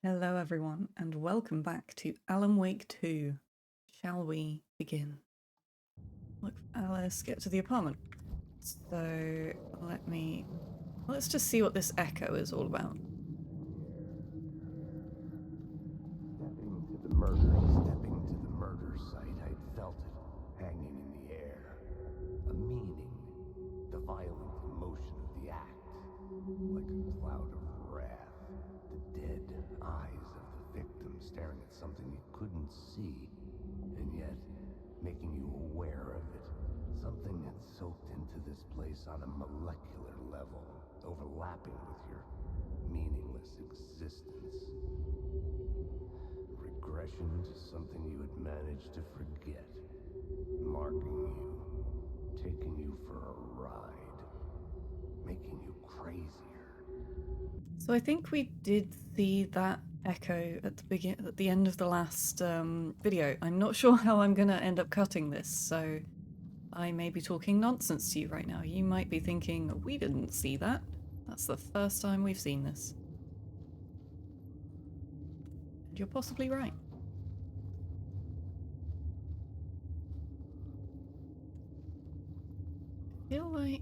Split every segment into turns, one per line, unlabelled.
Hello everyone and welcome back to Alan Wake 2. Shall we begin? Look for Alice, get to the apartment. So let's just see what this echo is all about.
Stepping to the murder site, I'd felt it hanging in the air. A meaning, the violent emotion of the act, like a cloud of wrath. The dead eyes of the victim staring at something you couldn't see, and yet making you aware of it. Something had soaked into this place on a molecular level, overlapping with your meaningless existence. Regression to something you had managed to forget. Marking you. Taking you for a ride. Making you crazier.
So I think we did see that echo at the end of the last video. I'm not sure how I'm gonna end up cutting this, so I may be talking nonsense to you right now. You might be thinking, we didn't see that. That's the first time we've seen this. And you're possibly right. I feel like...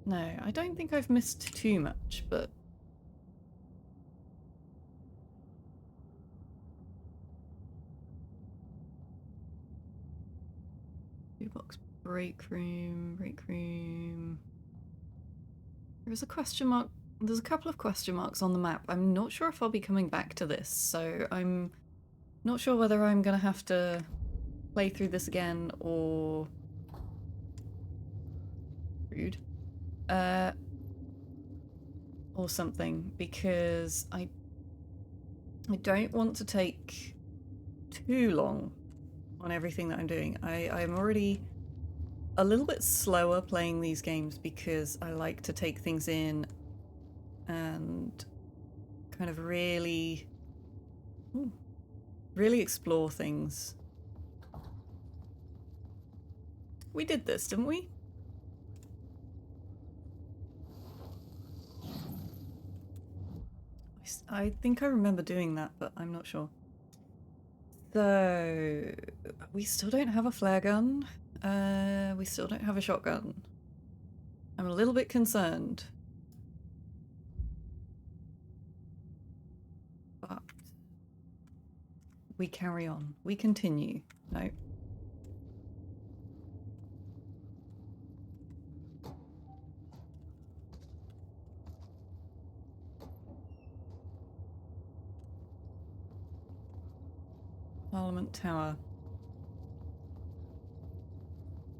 No, I don't think I've missed too much, but... Box break room. There's a question mark. There's a couple of question marks on the map. I'm not sure if I'll be coming back to this, so I'm not sure whether I'm gonna have to play through this again or... Rude. Or something, because I don't want to take too long on everything that I'm doing. I'm already a little bit slower playing these games because I like to take things in and kind of really explore things. We did this, didn't we? I think I remember doing that, but I'm not sure. So, we still don't have a flare gun. We still don't have a shotgun. I'm a little bit concerned. But we carry on. We continue. No. Parliament Tower.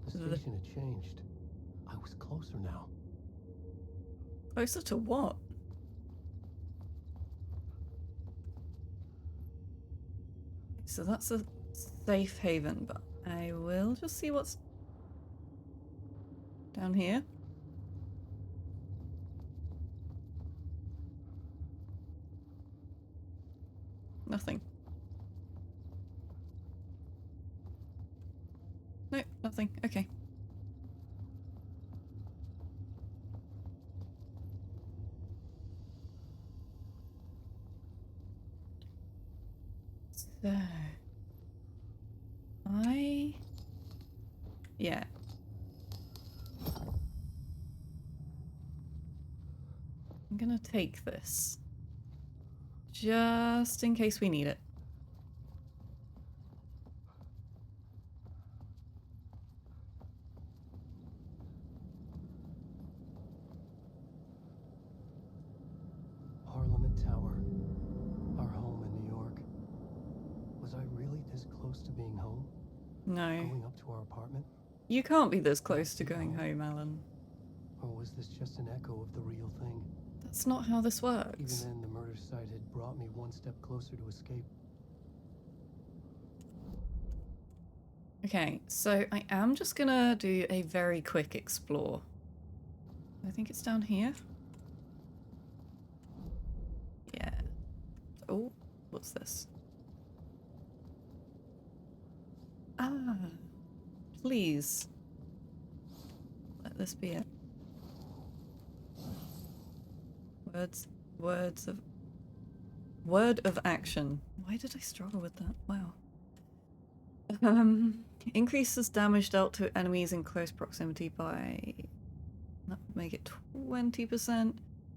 The station had changed. I was closer now.
Closer to what? So that's a safe haven, but I will just see what's down here. Nothing. No, nothing. Okay. So... Yeah. I'm gonna take this. Just in case we need it.
Parliament Tower. Our home in New York. Was I really this close to being home?
No.
Going up to our apartment?
You can't be this close to going home, Alan.
Or was this just an echo of the real thing?
That's not how this works.
Even then, the murder site had brought me one step closer to escape.
Okay, so I am just gonna do a very quick explore. I think it's down here. Yeah. Oh, what's this? Ah, please. Let this be it. Words of... Word of action. Why did I struggle with that? Wow. Increases damage dealt to enemies in close proximity by... That would make it 20%.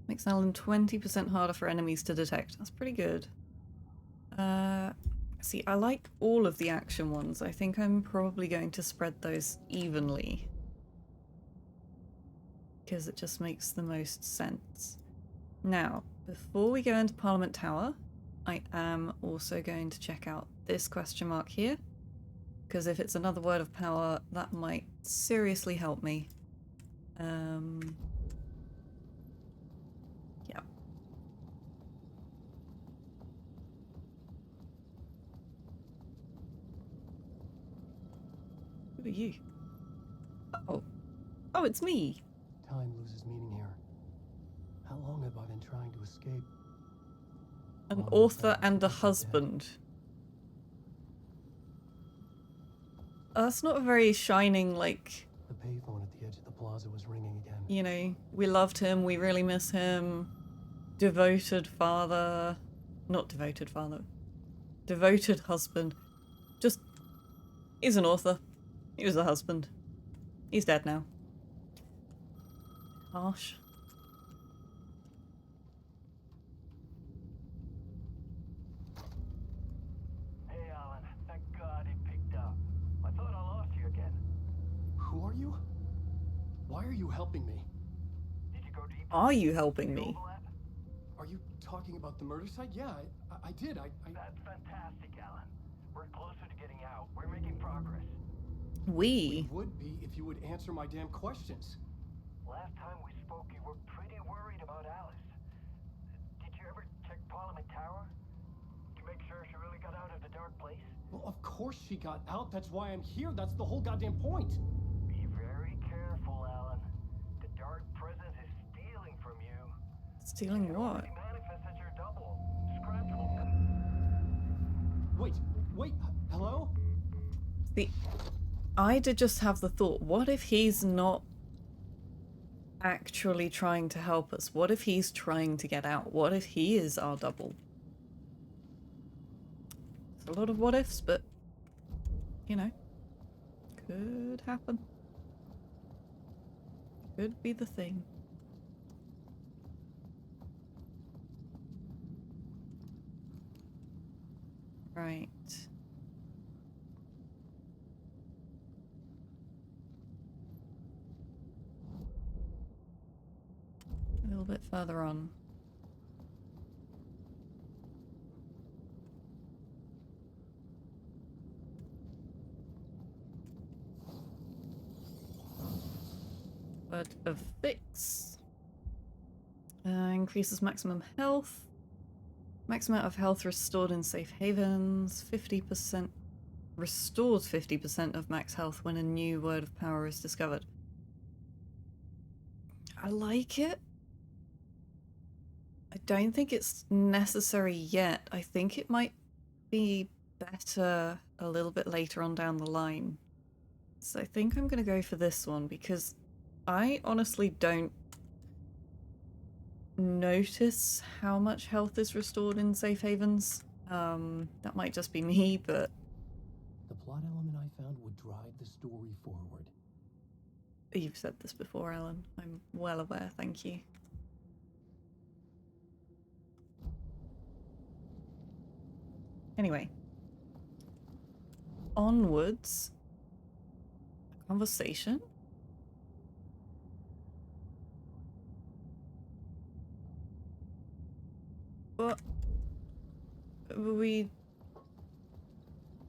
Makes Alan 20% harder for enemies to detect. That's pretty good. See, I like all of the action ones. I think I'm probably going to spread those evenly. Because it just makes the most sense. Now, before we go into Parliament Tower, I am also going to check out this question mark here. Because if it's another word of power, that might seriously help me. Yeah. Who are you? Oh. Oh, it's me.
Time loses meaning here. How long have I been trying to escape?
An author and a husband. That's not a very shining, like...
The payphone at the edge of the plaza was ringing again.
You know, we loved him, we really miss him. Devoted father. Not devoted father. Devoted husband. Just... He's an author. He was a husband. He's dead now. Harsh.
Hey, Alan. Thank God it picked up. I thought I lost you again.
Who are you? Why are you helping me?
Did you go deep?
Are you helping me?
Overlap?
Are you talking about the murder site? Yeah, I did.
That's fantastic, Alan. We're closer to getting out. We're making progress.
We?
would be if you would answer my damn questions.
Last time we spoke, you were pretty worried about Alice. Did you ever check Parliament Tower? To make sure she really got out of the dark place?
Well, of course she got out. That's why I'm here. That's the whole goddamn point.
Be very careful, Alan. The dark presence is stealing from you.
Stealing
It
what?
already manifests as your double. Scratch will
Wait, hello?
I did just have the thought, what if he's not actually trying to help us? What if he's trying to get out? What if he is our double? It's a lot of what ifs, but, you know, could happen. Could be the thing. Right. A little bit further on. Word of fix. Increases maximum health. Max amount of health restored in safe havens. 50%. Restores 50% of max health when a new word of power is discovered. I like it. I don't think it's necessary yet. I think it might be better a little bit later on down the line. So I think I'm going to go for this one because I honestly don't notice how much health is restored in safe havens. That might just be me, but...
The plot element I found would drive the story forward.
You've said this before, Alan. I'm well aware, thank you. Anyway. Onwards. A conversation? What? We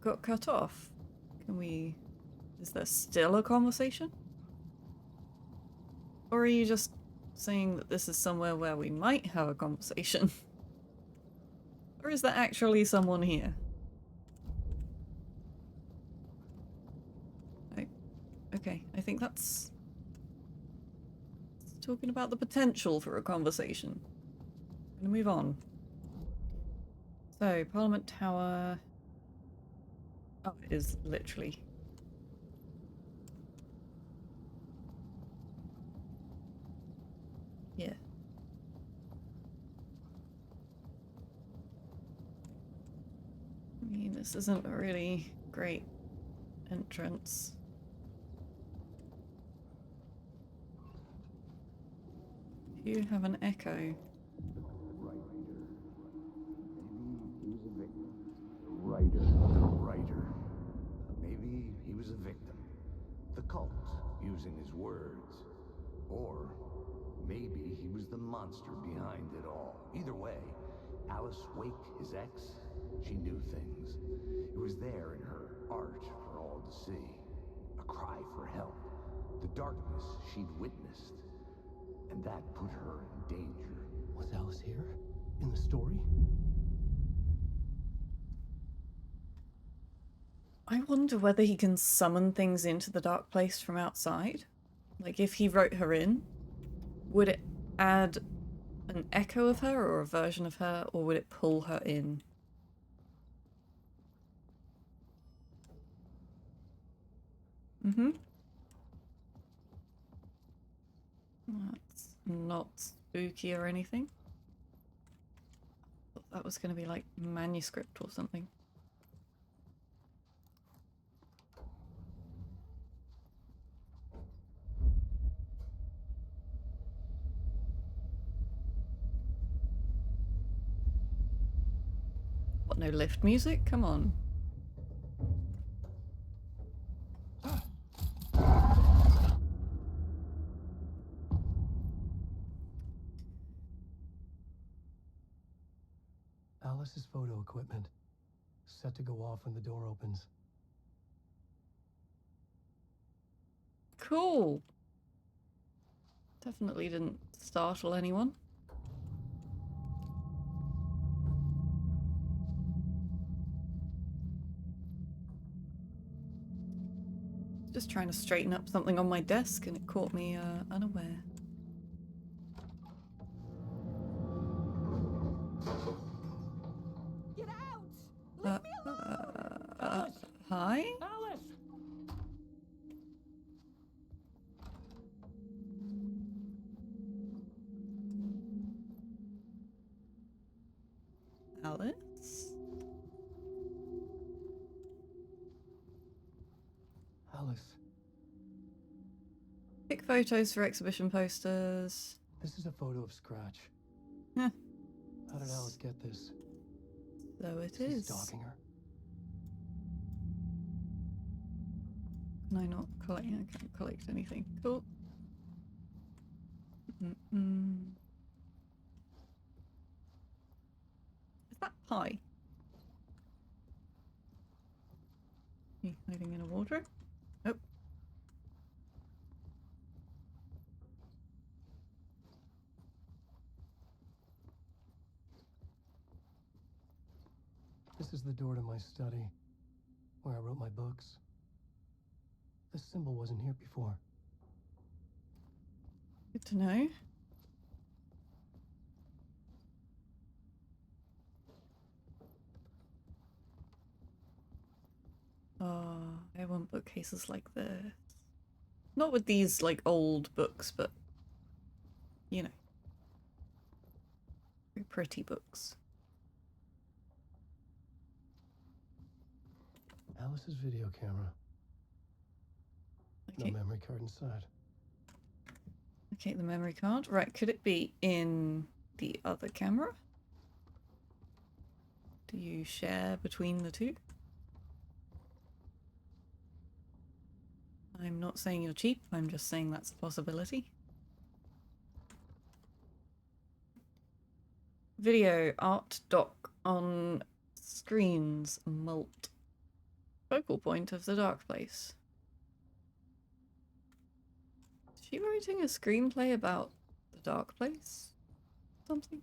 got cut off. Can we... Is there still a conversation? Or are you just saying that this is somewhere where we might have a conversation? Or is there actually someone here? Okay, I think that's talking about the potential for a conversation. I'm gonna move on. So, Parliament Tower... Oh, it is literally... Yeah. mean, this isn't a really great entrance. You have an echo.
The writer. Maybe he was a victim. The cult, using his words. Or maybe he was the monster behind it all. Either way, Alice Wake, his ex, she knew things. It was there in her art for all to see. A cry for help. The darkness she'd witnessed. And that put her in danger.
Was Alice here? In the story?
I wonder whether he can summon things into the dark place from outside. Like, if he wrote her in, would it add an echo of her or a version of her, or would it pull her in? Mm-hmm. That's not spooky or anything. Thought that was going to be like manuscript or something. What, no lift music? Come on.
Alice's photo equipment. Set to go off when the door opens.
Cool. Definitely didn't startle anyone. Just trying to straighten up something on my desk and it caught me unaware.
Get out! Leave me alone!
Hi?
Alice!
Alice?
Alice,
Pick photos for exhibition posters.
this is a photo of Scratch.
Huh.
How did Alice get this?
So it
Is he
is.
stalking her?
Can I not collect? I can't collect anything. Cool. Mm-mm. Is that pie? You hiding in a wardrobe? Nope.
This is the door to my study, where I wrote my books. This symbol wasn't here before.
Good to know. Oh, I want bookcases like this. Not with these, like, old books, but, you know. Very pretty books.
Alice's video camera.
Okay.
No memory card inside.
Okay, the memory card. Right, could it be in the other camera? Do you share between the two? I'm not saying you're cheap, I'm just saying that's a possibility. Video, art, doc, on screens, mult. Focal point of the dark place. Is she writing a screenplay about the dark place? Something?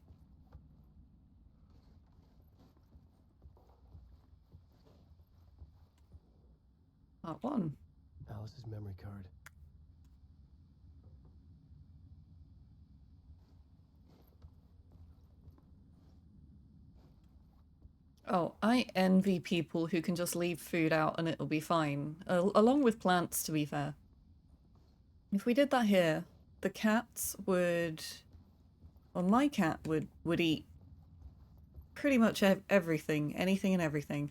Part 1.
Alice's memory card.
Oh, I envy people who can just leave food out and it'll be fine. Along with plants, to be fair. If we did that here, the cats would... Well, my cat would eat pretty much everything, anything and everything.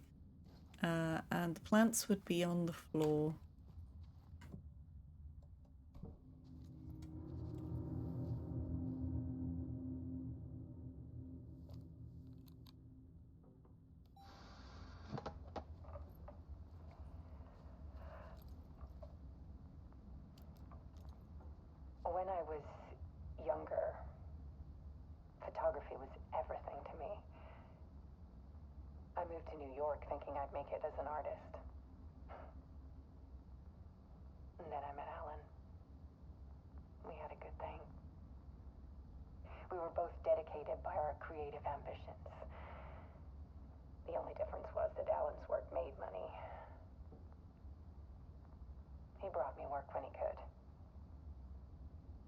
And the plants would be on the floor.
When I was younger, photography was everything to me. I moved to New York thinking I'd make it as an artist. And then I met Alan. We had a good thing. We were both dedicated by our creative ambitions. The only difference was that Alan's work made money. He brought me work when he could.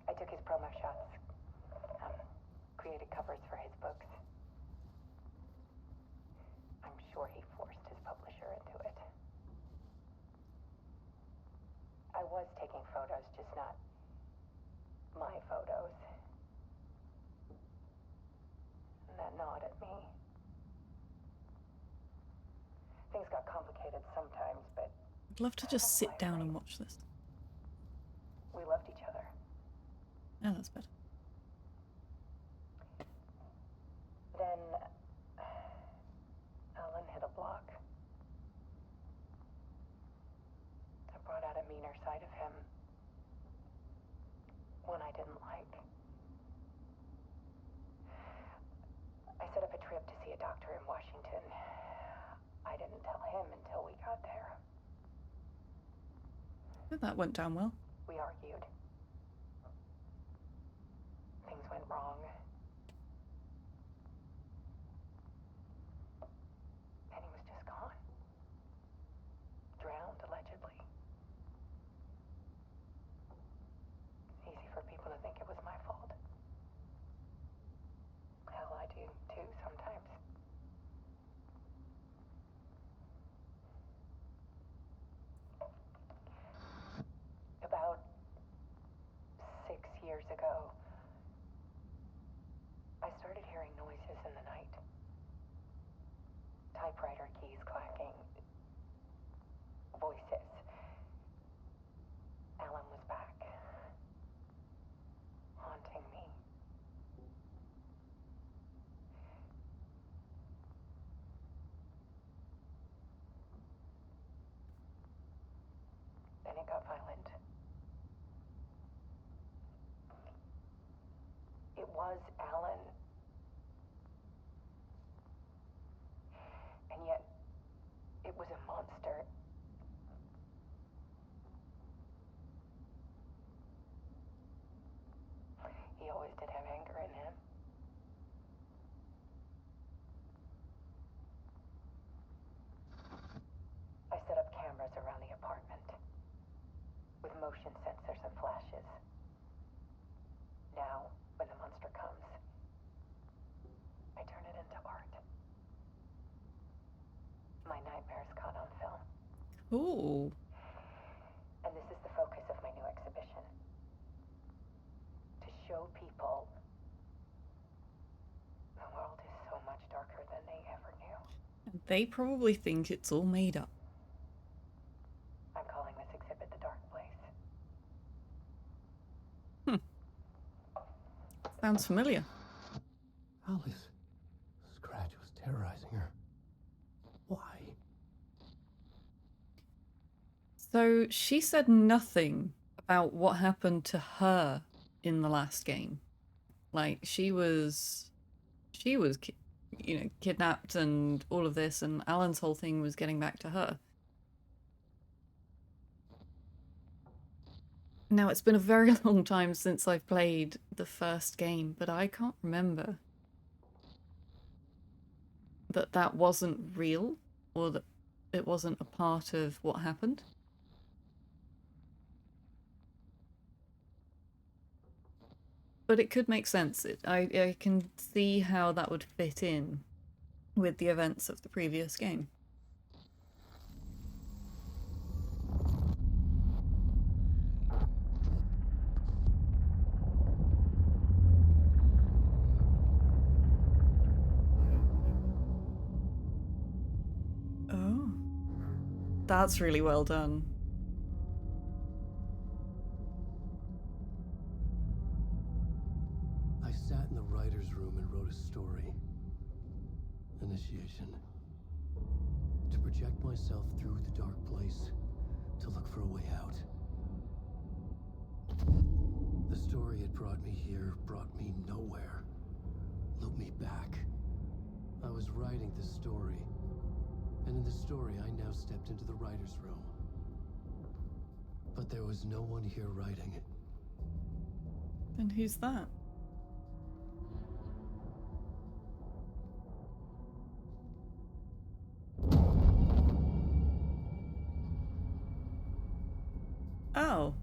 I took his promo shots, created covers for his books. I'm sure he forced his publisher into it. I was taking photos, just not my photos. And that gnawed at me. Things got complicated sometimes, but
I'd love to just sit down and watch this.
we loved each other.
Oh, that's better.
Then Alan hit a block. I brought out a meaner side of him. One I didn't like. I set up a trip to see a doctor in Washington. I didn't tell him until we got there.
That went down well.
We argued. Things went wrong. And he was just gone. Drowned, allegedly. It's easy for people to think it was my fault. Hell, I do too sometimes. About 6 years ago, I started hearing noises in the night. Typewriter keys clacking. Voices. Alan was back. Haunting me. Then it got violent. It was Alan. And yet, it was a monster. He always did have anger in him. I set up cameras around the apartment with motion sensors and flashes. Now, when the monster comes, I turn it into art. My nightmares caught on film.
Ooh.
And this is the focus of my new exhibition. To show people the world is so much darker than they ever knew.
They probably think it's all made up.
I'm calling this exhibit The Dark Place.
Sounds familiar.
Alice. Scratch was terrorizing her. Why?
So she said nothing about what happened to her in the last game. Like she was kidnapped and all of this, and Alan's whole thing was getting back to her. Now, it's been a very long time since I've played the first game, but I can't remember that wasn't real, or that it wasn't a part of what happened. But it could make sense. I can see how that would fit in with the events of the previous game. Oh. That's really well done.
I sat in the writer's room and wrote a story. Initiation. To project myself through the dark place, to look for a way out. The story had brought me here, brought me nowhere. Looped me back. I was writing the story. And in the story, I now stepped into the writer's room. But there was no one here writing it.
And who's that? Oh.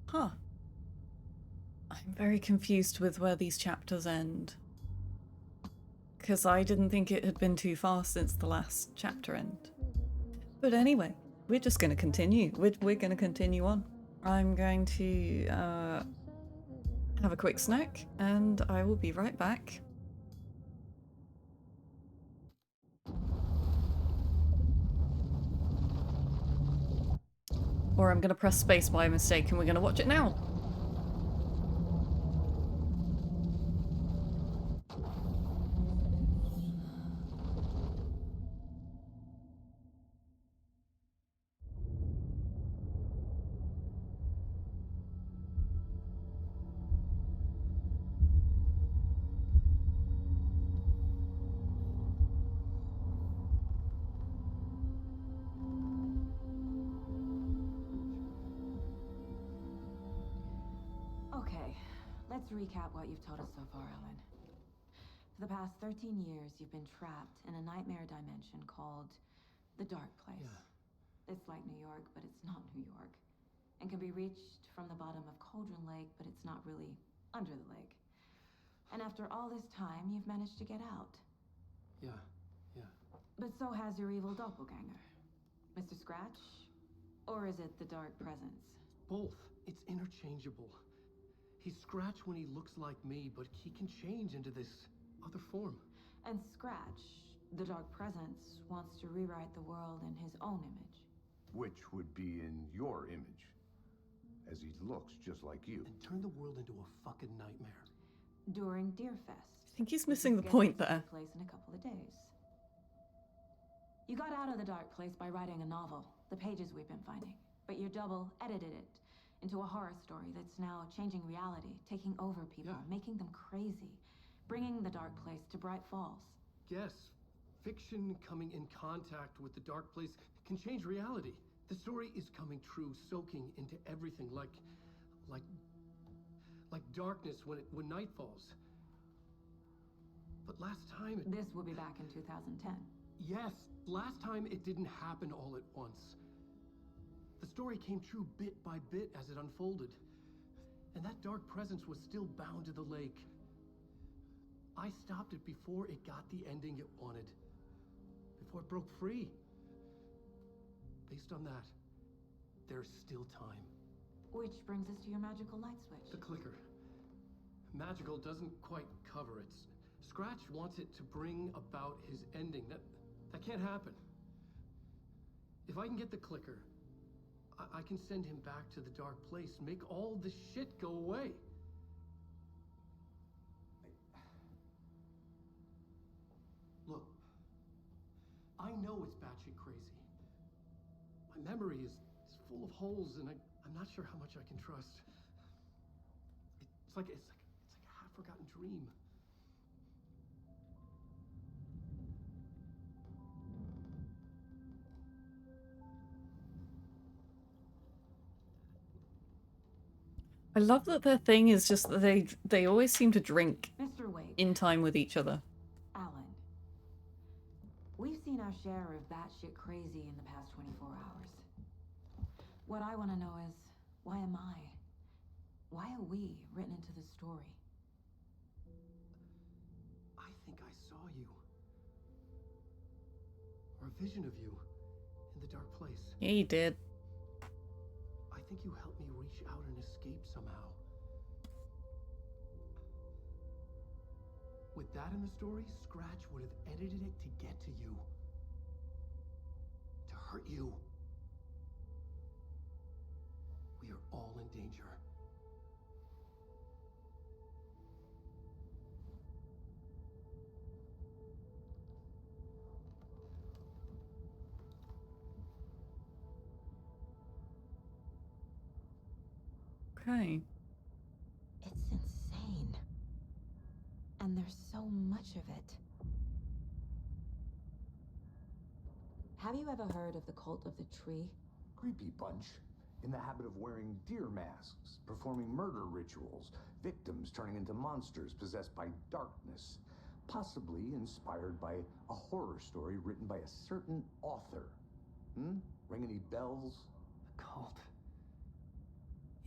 Huh. I'm very confused with where these chapters end. Because I didn't think it had been too far since the last chapter end. But anyway, we're just going to continue. We're going to continue on. I'm going to have a quick snack, and I will be right back. Or I'm going to press space by mistake, and we're going to watch it now.
Okay, let's recap what you've told us so far, Alan. For the past 13 years, you've been trapped in a nightmare dimension called the Dark Place.
Yeah.
It's like New York, but it's not New York. And can be reached from the bottom of Cauldron Lake, but it's not really under the lake. And after all this time, you've managed to get out.
Yeah.
But so has your evil doppelganger. Mr. Scratch? Or is it the Dark Presence?
Both. It's interchangeable. He's Scratch when he looks like me, but he can change into this other form.
And Scratch, the Dark Presence, wants to rewrite the world in his own image.
Which would be in your image, as he looks just like you.
And turn the world into a fucking nightmare.
During Deerfest.
I think he's missing the point there.
Place in a couple of days. You got out of the Dark Place by writing a novel, the pages we've been finding. But your double edited it into a horror story that's now changing reality, taking over people, making them crazy, bringing the Dark Place to Bright Falls.
Yes, fiction coming in contact with the Dark Place can change reality. The story is coming true, soaking into everything, like darkness when night falls. But last time
This will be back in 2010.
Yes, last time it didn't happen all at once. The story came true bit by bit as it unfolded. And that dark presence was still bound to the lake. I stopped it before it got the ending it wanted. Before it broke free. Based on that, there's still time.
Which brings us to your magical light switch.
The clicker. Magical doesn't quite cover it. Scratch wants it to bring about his ending. That can't happen. If I can get the clicker, I can send him back to the dark place, make all this shit go away. Look, I know it's batshit crazy. My memory is full of holes, and I'm not sure how much I can trust. It's like a half-forgotten dream.
I love that their thing is just that they always seem to drink
Mr. Wake,
in time with each other.
Alan, we've seen our share of batshit crazy in the past 24 hours. What I want to know is, why am I Why are we written into the story?
I think I saw you. Or a vision of you in the dark place.
Yeah, you did.
I think you helped me reach out and escape somehow. With that in the story, Scratch would have edited it to get to you. To hurt you. We are all in danger.
Okay.
It's insane. And there's so much of it. Have you ever heard of the Cult of the Tree?
Creepy bunch. In the habit of wearing deer masks, performing murder rituals, victims turning into monsters possessed by darkness. Possibly inspired by a horror story written by a certain author. Ring any bells?
The cult.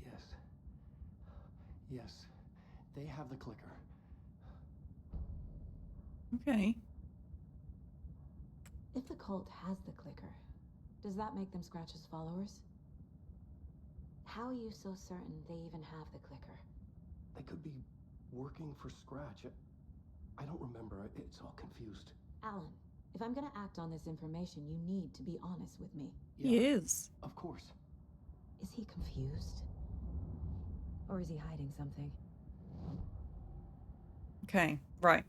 Yes. Yes. They have the clicker.
Okay.
If the cult has the clicker, does that make them Scratch's followers? How are you so certain they even have the clicker?
They could be working for Scratch. I don't remember. It's all confused.
Alan, if I'm gonna act on this information, you need to be honest with me.
He is.
Of course.
Is he confused? Or is he hiding something?
Okay, right.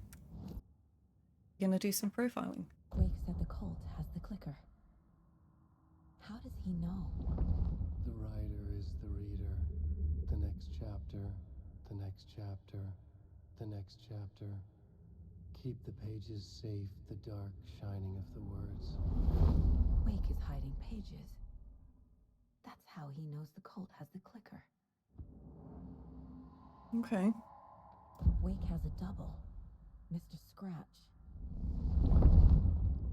Gonna do some profiling.
Wake said the cult has the clicker. How does he know?
The writer is the reader. The next chapter, the next chapter, the next chapter. Keep the pages safe, the dark shining of the words.
Wake is hiding pages. That's how he knows the cult has the clicker.
Okay.
Wake has a double. Mr. Scratch.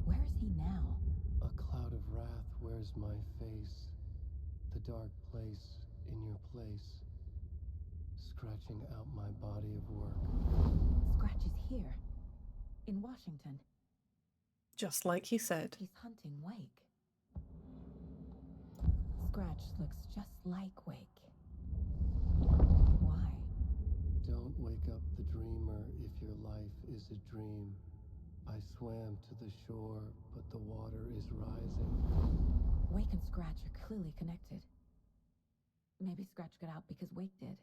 Where is he now?
A cloud of wrath wears my face. The dark place in your place. Scratching out my body of work.
Scratch is here. In Washington.
Just like he said.
He's hunting Wake. Scratch looks just like Wake. Why?
Don't wake up the dreamer if your life is a dream. I swam to the shore, but the water is rising.
Wake and Scratch are clearly connected. Maybe Scratch got out because Wake did.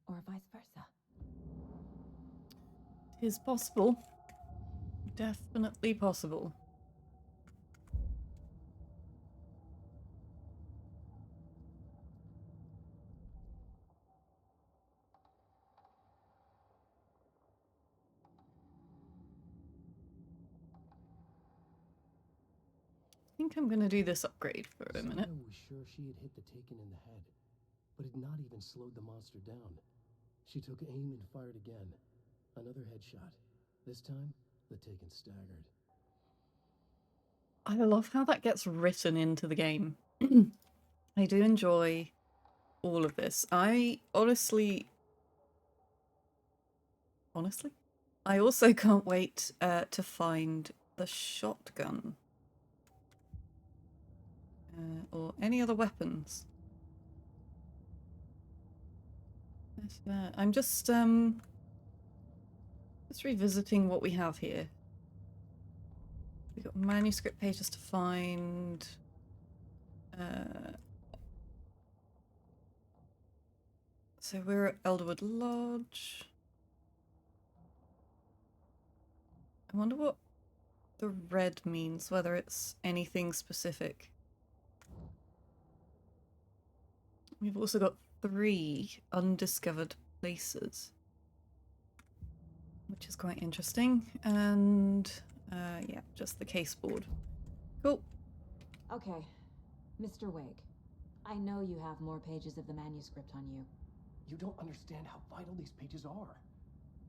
Or vice versa.
Tis possible. Definitely possible. I think I'm gonna do this upgrade for a minute.
Sarah was sure she had hit the Taken in the head, but had not even slowed the monster down. She took aim and fired again. Another headshot. This time, the Taken staggered.
I love how that gets written into the game. I do enjoy all of this. I honestly, I also can't wait to find the shotgun. Or any other weapons. I'm just revisiting what we have here. We've got manuscript pages to find. So we're at Elderwood Lodge. I wonder what the red means, whether it's anything specific. We've also got 3 undiscovered places, which is quite interesting. And yeah, just the case board. Cool.
Okay, Mr. Wake. I know you have more pages of the manuscript on you.
You don't understand how vital these pages are.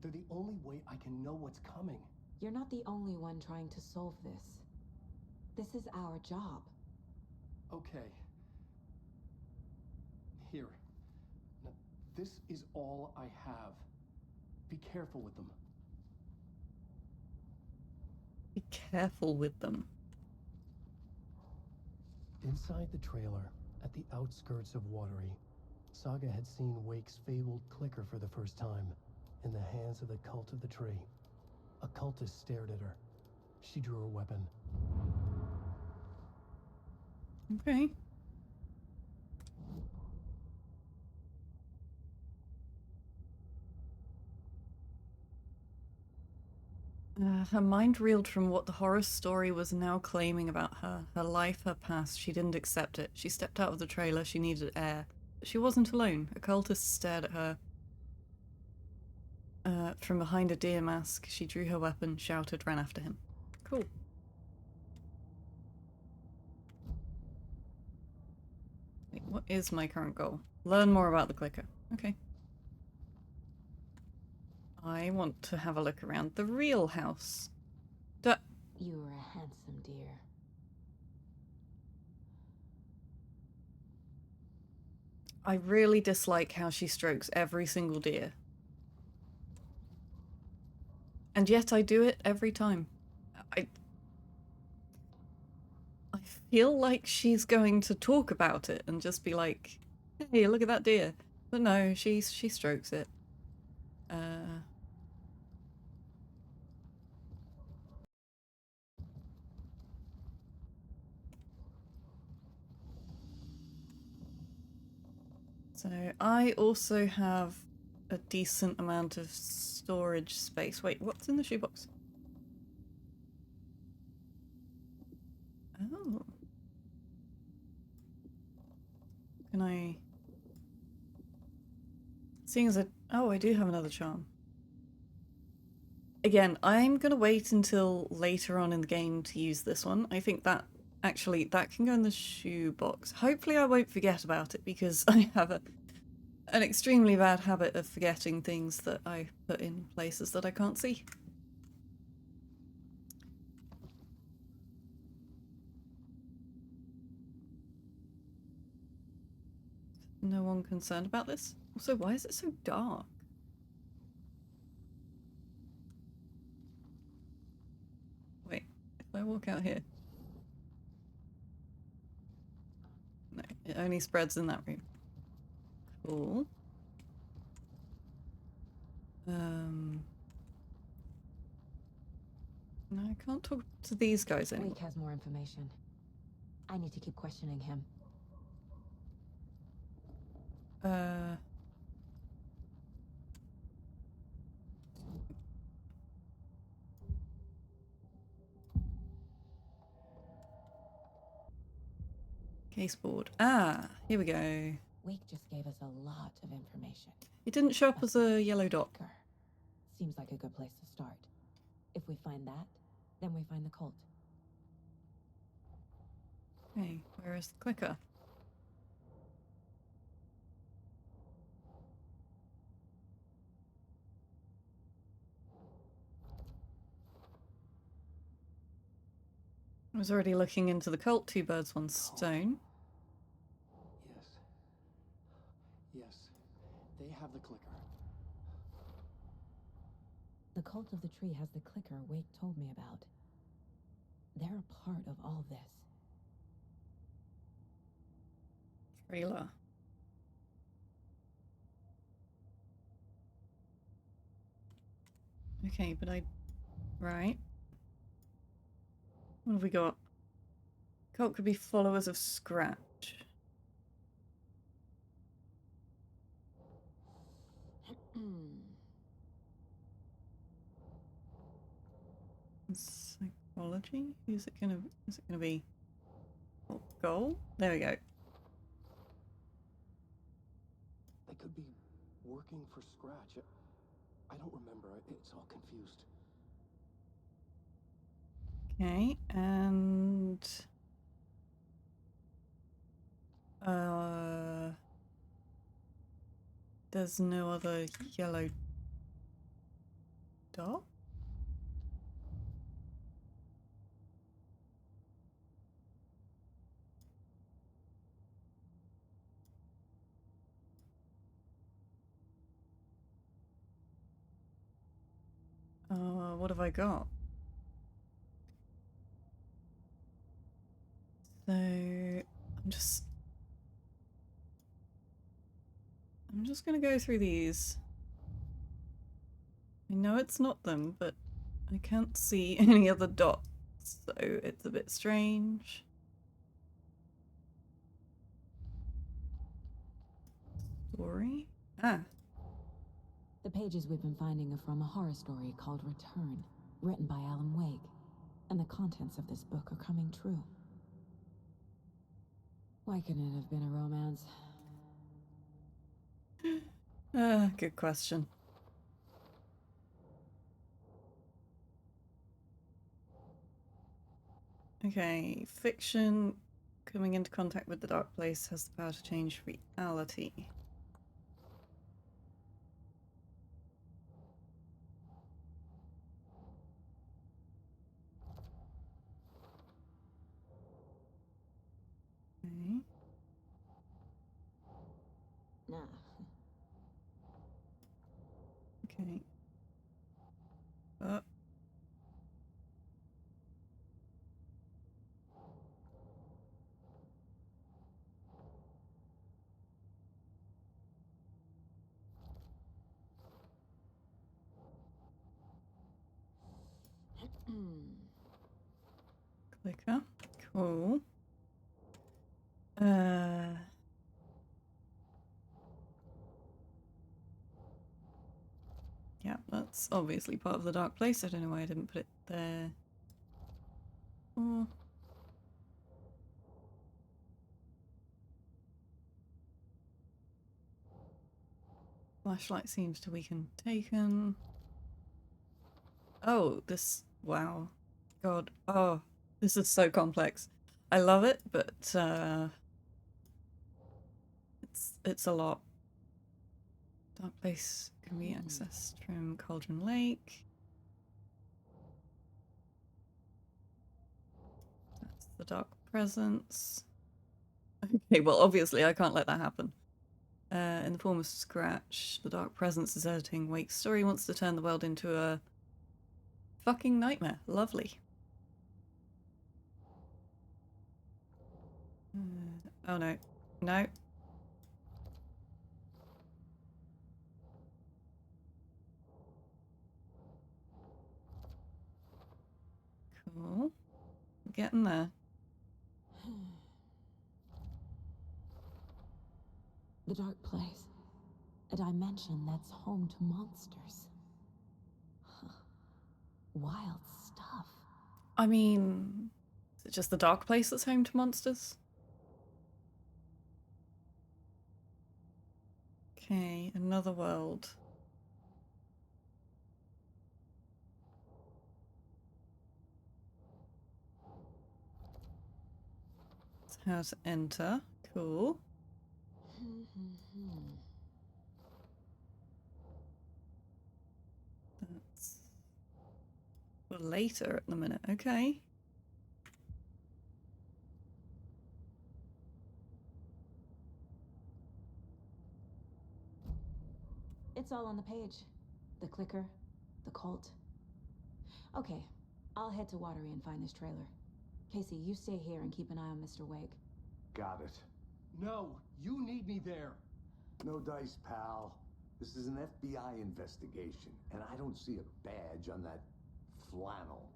They're the only way I can know what's coming.
You're not the only one trying to solve this. This is our job.
Okay. Here. Now, This is all I have. Be careful with them.
Be careful with them.
Inside the trailer, at the outskirts of Watery, Saga had seen Wake's fabled clicker for the first time, in the hands of the Cult of the Tree. A cultist stared at her. She drew her weapon.
Okay. Her mind reeled from what the horror story was now claiming about her. Her life, her past. She didn't accept it. She stepped out of the trailer. She needed air. But she wasn't alone. A cultist stared at her. From behind a deer mask, she drew her weapon, shouted, ran after him. Cool. Wait, what is my current goal? Learn more about the clicker. Okay. I want to have a look around the real house.
You were a handsome deer.
I really dislike how she strokes every single deer. And yet I do it every time. I feel like she's going to talk about it and just be like, hey, look at that deer. But no, she strokes it. So I also have a decent amount of storage space. Wait, what's in the shoebox? Oh. Can I... Seeing as oh, I do have another charm. Again, I'm gonna wait until later on in the game to use this one. I think that, actually, that can go in the shoebox. Hopefully I won't forget about it, because I have an extremely bad habit of forgetting things that I put in places that I can't see. No one concerned about this? Also, why is it so dark? Wait, if I walk out here... No, it only spreads in that room. Cool. No, I can't talk to these guys anymore.
Wake has more information. I need to keep questioning him.
Caseboard. Ah, here we go.
Wake just gave us a lot of information.
It didn't show up as a yellow dot.
Clicker. Seems like a good place to start. If we find that, then we find the cult.
Okay, where is the clicker? I was already looking into the cult. 2 birds, 1 stone.
Yes. Yes. They have the clicker.
The cult of the tree has the clicker Wake told me about. They're a part of all this.
Trailer. Okay, but right. What have we got? Cult could be followers of Scratch. Psychology? Is it gonna be goal? There we go.
They could be working for Scratch. I don't remember. It's all confused.
Okay, and there's no other yellow dot? What have I got? So I'm just gonna go through these. I know it's not them, but I can't see any other dots, so it's a bit strange. Story? Ah.
The pages we've been finding are from a horror story called Return, written by Alan Wake. And the contents of this book are coming true. Why couldn't it have been a romance?
Good question. Okay, fiction coming into contact with the dark place has the power to change reality. Okay.
Nah.
Okay. Oh. Clicker. Cool. Yeah, that's obviously part of the dark place. I don't know why I didn't put it there. Oh. Flashlight seems to weaken taken. Oh, this... Wow. God. Oh, this is so complex. I love it, but it's a lot. Dark place can be accessed from Cauldron Lake. That's the dark presence. Okay, well, obviously I can't let that happen. In the form of Scratch, the dark presence is editing Wake's story, wants to turn the world into a fucking nightmare. Lovely. Oh no. No. Cool. Getting there.
The dark place. A dimension that's home to monsters. Huh. Wild stuff.
I mean, is it just the dark place that's home to monsters? Okay, another world. It's how to enter. Cool. That's for later at the minute. Okay.
It's all on the page. The clicker, the cult. Okay, I'll head to Watery and find this trailer. Casey, you stay here and keep an eye on Mr. Wake.
Got it.
No, you need me there.
No dice, pal. This is an FBI investigation, and I don't see a badge on that flannel.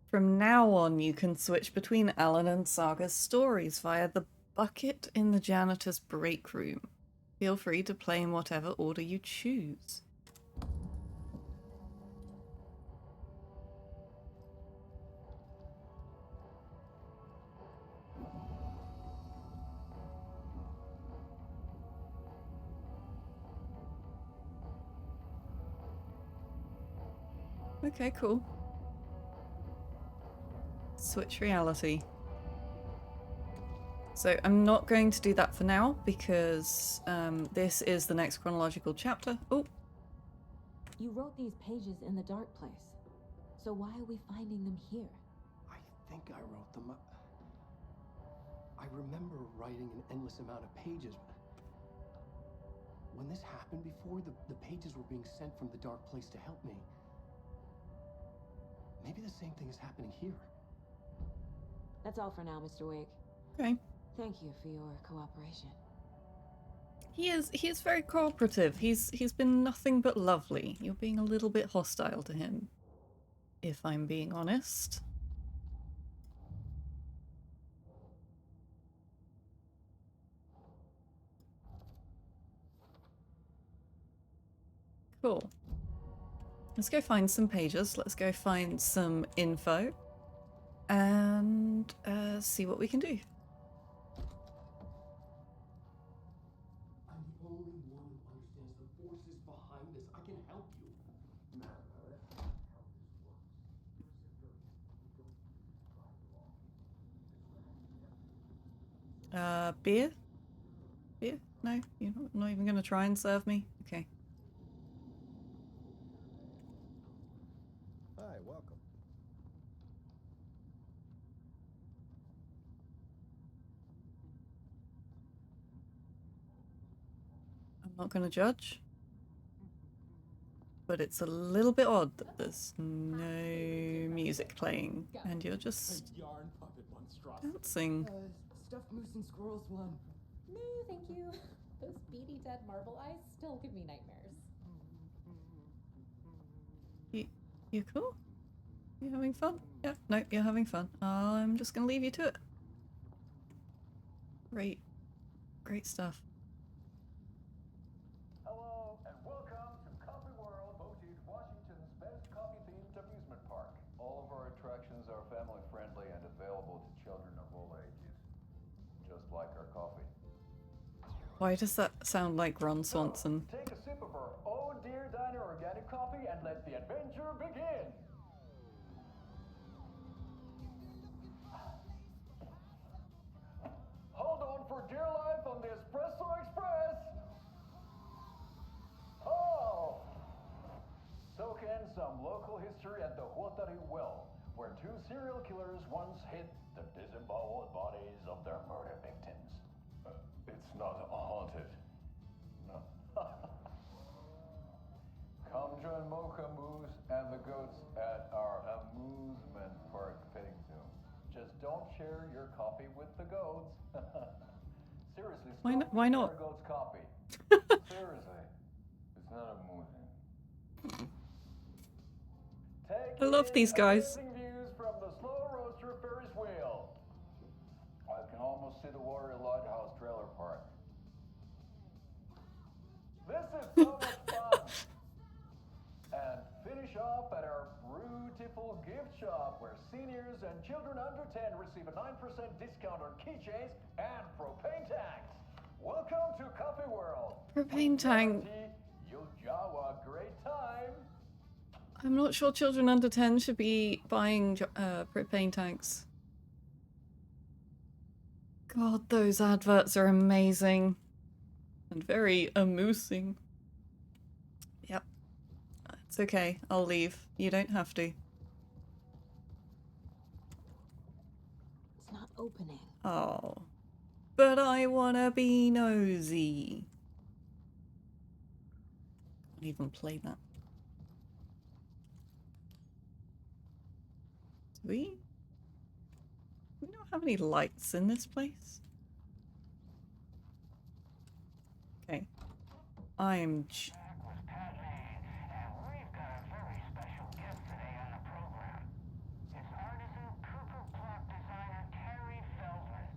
From now on, you can switch between Alan and Saga's stories via the bucket in the janitor's break room. Feel free to play in whatever order you choose. Okay, cool. Switch reality. So I'm not going to do that for now because this is the next chronological chapter. Oh,
You wrote these pages in the dark place. So why are we finding them here?
I think I wrote them up. I remember writing an endless amount of pages. when this happened before, the pages were being sent from the dark place to help me. Maybe the same thing is happening here.
That's all for now, Mr. Wake.
Okay.
Thank you for your cooperation.
He is very cooperative. He's been nothing but lovely. You're being a little bit hostile to him, if I'm being honest. Cool. Let's go find some pages. Let's go find some info and see what we can do.
I'm the only one who understands the forces behind this. I can help you.
Beer? Beer? No? You're not even going to try and serve me? Okay.
Hi, welcome.
I'm not going to judge. But it's a little bit odd that there's no music playing and you're just
Yarn puppet monstrosity.
dancing.
Stuffed moose and squirrels one.
No, thank you. Those beady dead marble eyes still give me nightmares.
You cool? You having fun? Yeah, no, you're having fun. I'm just gonna leave you to it. Great stuff.
Hello, and welcome to Coffee World, voted Washington's best coffee-themed amusement park. All of our attractions are family-friendly and available to children of all ages, just like our coffee.
Why does that sound like Ron Swanson?
So, take a sip of our Oh Dear Diner organic coffee and let the adventure begin. Hold on for dear life on the Espresso Express. Oh! Soak in some local history at the Watery well, where two serial killers once hid the disemboweled bodies of their murder victims. It's not haunted. No. Come join Mocha Moose and the goats at our amusement park petting zoo. Just don't share your coffee with the goats. Seriously,
Why
stop
why
eating
not?
our goats' coffee. Seriously, it's not amusing. Take
I love these guys.
amazing views from the slow roaster Ferris wheel. I can almost see the Watery Lighthouse trailer park. This is so much fun. And finish off at our beautiful gift shop where seniors and children under 10 receive a 9% discount on keychains and propane tanks. Welcome to Coffee World.
Propane tank.
Guarantee you'll jaw a great time.
I'm not sure children under 10 should be buying propane tanks. God, those adverts are amazing. And very amusing. Yep. It's okay. I'll leave. You don't have to.
It's not opening.
Oh. But I wanna be nosy. Can't even play that. Do we? We don't have any lights in this place. Okay. I'm.
Was Pat Lane, and we've got a very special guest today on the program. It's artisan Cooper clock designer Terry Feldman.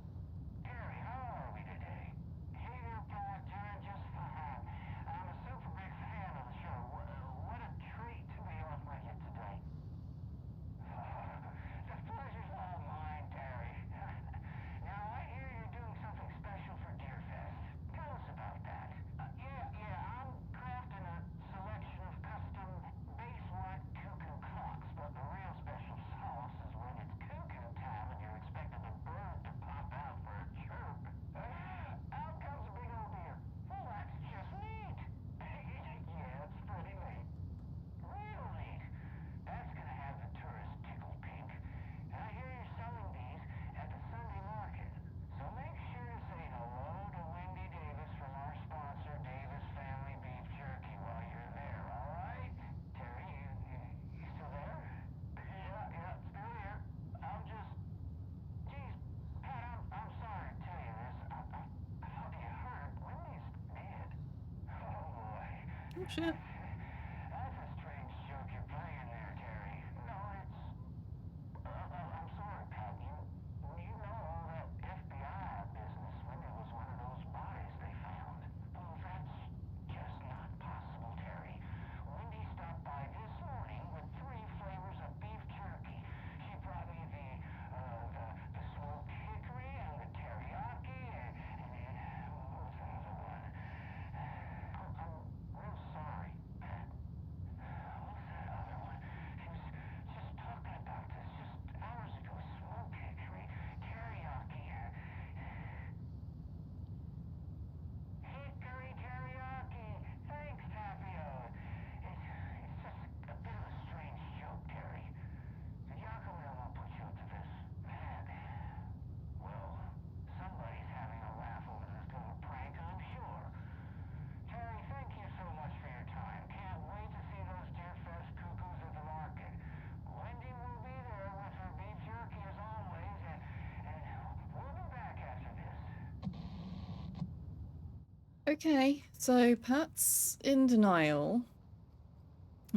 Terry, how are we today? Hey there, Pat. Doing just fine. I'm a super big fan of the show. What a treat to be on with you today. The pleasure's all mine, Terry. Now, I hear you're doing something special for Deerfest. Tell us about that. Yeah, I'm crafting
shit.
That's a strange joke you're playing there, Terry. No, it's... I'm sorry, Pat. You know all that FBI business. Wendy was one of those bodies they found. Oh, that's just not possible, Terry. Wendy stopped by this morning with 3 flavors of beef jerky. She brought me the smoked hickory and the teriyaki and what was the other one? I'm real sorry, Pat. What was that other one? She was just talking about this just hours ago. Smoked hickory, teriyaki, hickory teriyaki. Thanks, Tapio. It's just a bit of a strange joke, Terry. The Yakuza won't put you up to this. Pat, well, somebody's having a laugh over this little prank, I'm sure. Terry, thank you so much for your time. Can't wait to see those Deerfest cuckoos at the market. Wendy will be there with her beef jerky as always, and we'll be back after this.
Okay, so Pat's in denial.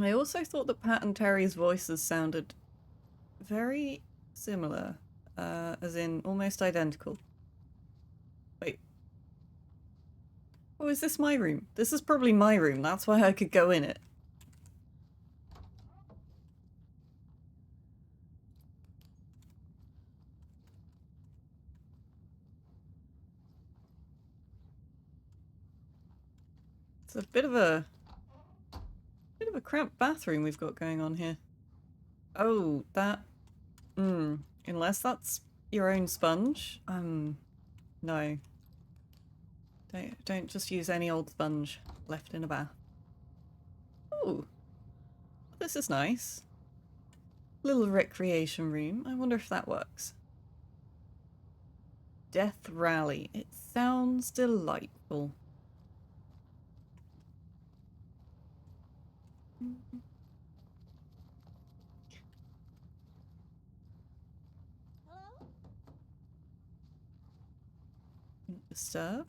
I also thought that Pat and Terry's voices sounded very similar, as in almost identical. Wait. Oh, is this my room? This is probably my room, that's why I could go in it. It's a bit of a cramped bathroom we've got going on here. Oh, that... unless that's your own sponge, no. Don't just use any old sponge left in a bath. Ooh. This is nice. Little recreation room. I wonder if that works. Death Rally. It sounds delightful.
Hello?
Disturb.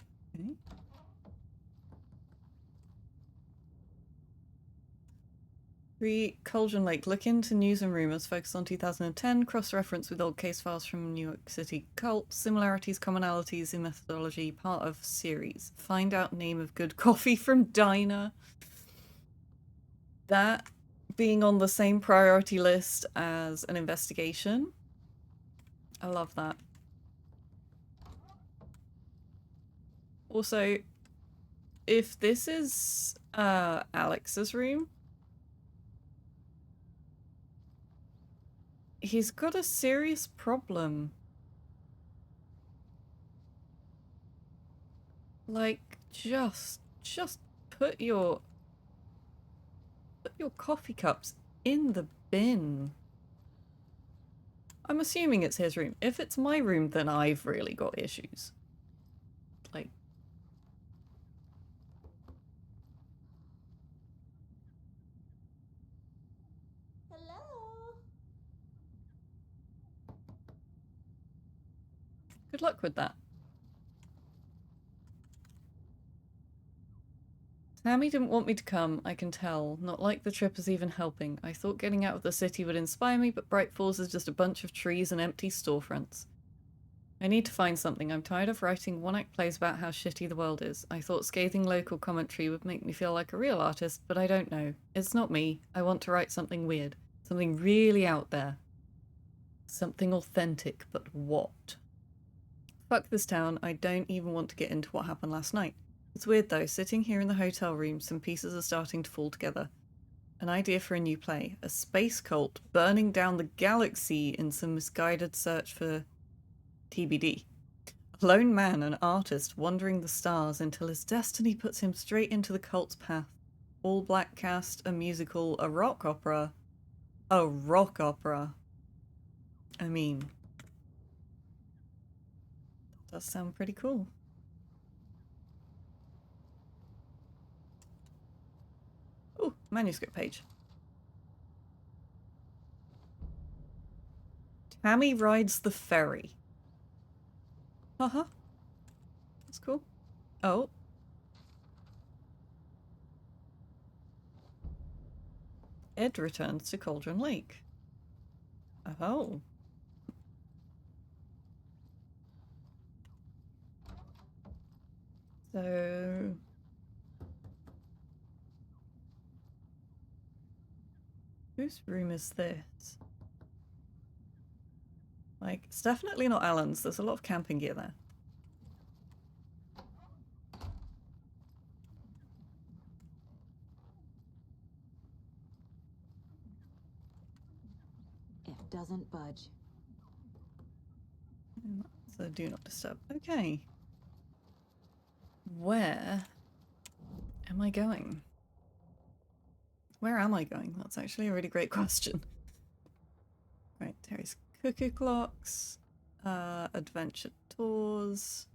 Okay. Cauldron Lake. Look into news and rumors. Focus on 2010. Cross-reference with old case files from New York City cult. Similarities, commonalities in methodology. Part of series. Find out name of good coffee from diner. That being on the same priority list as an investigation. I love that. Also, if this is Alex's room, he's got a serious problem. Like, just put your coffee cups in the bin. I'm assuming it's his room. If it's my room, then I've really got issues. Like,
Hello?
good luck with that. Tammy didn't want me to come, I can tell. Not like the trip is even helping. I thought getting out of the city would inspire me, but Bright Falls is just a bunch of trees and empty storefronts. I need to find something. I'm tired of writing one-act plays about how shitty the world is. I thought scathing local commentary would make me feel like a real artist, but I don't know. It's not me. I want to write something weird. Something really out there. Something authentic, but what? Fuck this town. I don't even want to get into what happened last night. It's weird though, sitting here in the hotel room, some pieces are starting to fall together. An idea for a new play. A space cult burning down the galaxy in some misguided search for TBD. A lone man, an artist, wandering the stars until his destiny puts him straight into the cult's path. All black cast, a musical, a rock opera. A rock opera. I mean, that does sound pretty cool. Ooh, manuscript page. Tammy rides the ferry. Uh-huh. That's cool. Oh. Ed returns to Cauldron Lake. Oh. So... whose room is this? Like, it's definitely not Alan's. There's a lot of camping gear there.
It doesn't budge.
So do not disturb. Okay. Where am I going? Where am I going? That's actually a really great question. Right, Terry's cuckoo clocks, adventure tours,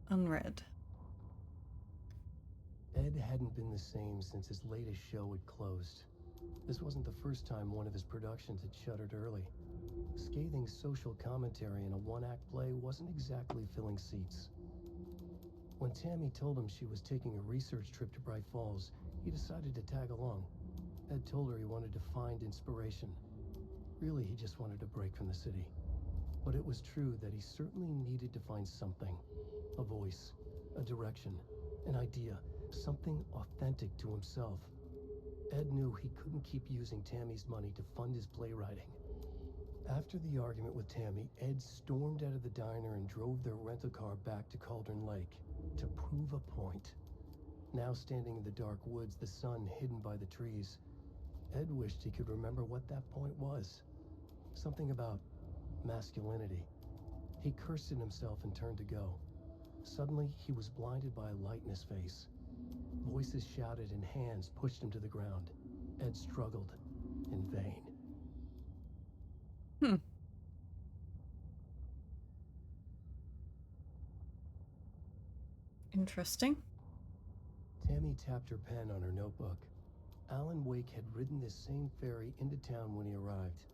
unread.
Ed hadn't been the same since his latest show had closed. This wasn't the first time one of his productions had shuttered early. Scathing social commentary in a one-act play wasn't exactly filling seats. When Tammy told him she was taking a research trip to Bright Falls, he decided to tag along. Ed told her he wanted to find inspiration. Really, he just wanted a break from the city. But it was true that he certainly needed to find something. A voice, a direction, an idea, something authentic to himself. Ed knew he couldn't keep using Tammy's money to fund his playwriting. After the argument with Tammy, Ed stormed out of the diner and drove their rental car back to Cauldron Lake to prove a point. Now standing in the dark woods, the sun hidden by the trees, Ed wished he could remember what that point was. Something about masculinity. He cursed at himself and turned to go. Suddenly, he was blinded by a light in his face. Voices shouted and hands pushed him to the ground. Ed struggled in vain.
Interesting.
Tammy tapped her pen on her notebook. Alan Wake had ridden this same ferry into town when he arrived.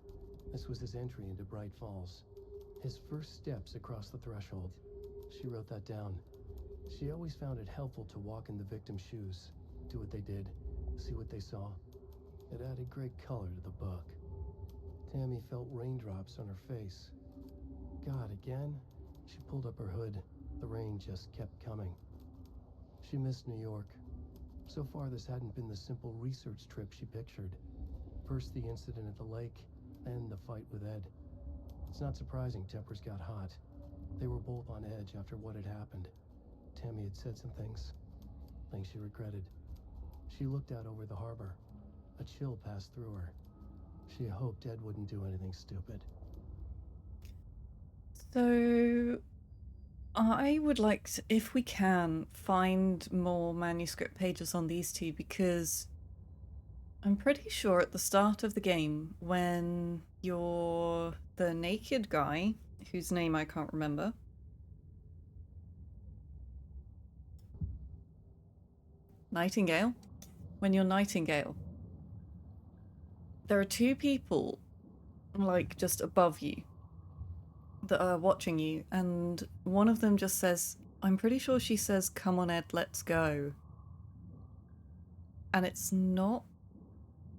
This was his entry into Bright Falls. His first steps across the threshold. She wrote that down. She always found it helpful to walk in the victim's shoes, do what they did, see what they saw. It added great color to the book. Tammy felt raindrops on her face. God, again? She pulled up her hood. The rain just kept coming. She missed New York. So far, this hadn't been the simple research trip she pictured. First the incident at the lake, then the fight with Ed. It's not surprising tempers got hot. They were both on edge after what had happened. Tammy had said some things she regretted. She looked out over the harbor. A chill passed through her. She hoped Ed wouldn't do anything stupid.
So I would like to, if we can, find more manuscript pages on these two, because I'm pretty sure at the start of the game, when you're the naked guy, whose name I can't remember, Nightingale? When you're Nightingale, there are two people, like, just above you that are watching you, and one of them just says, I'm pretty sure she says, "Come on, Ed, let's go." And it's not...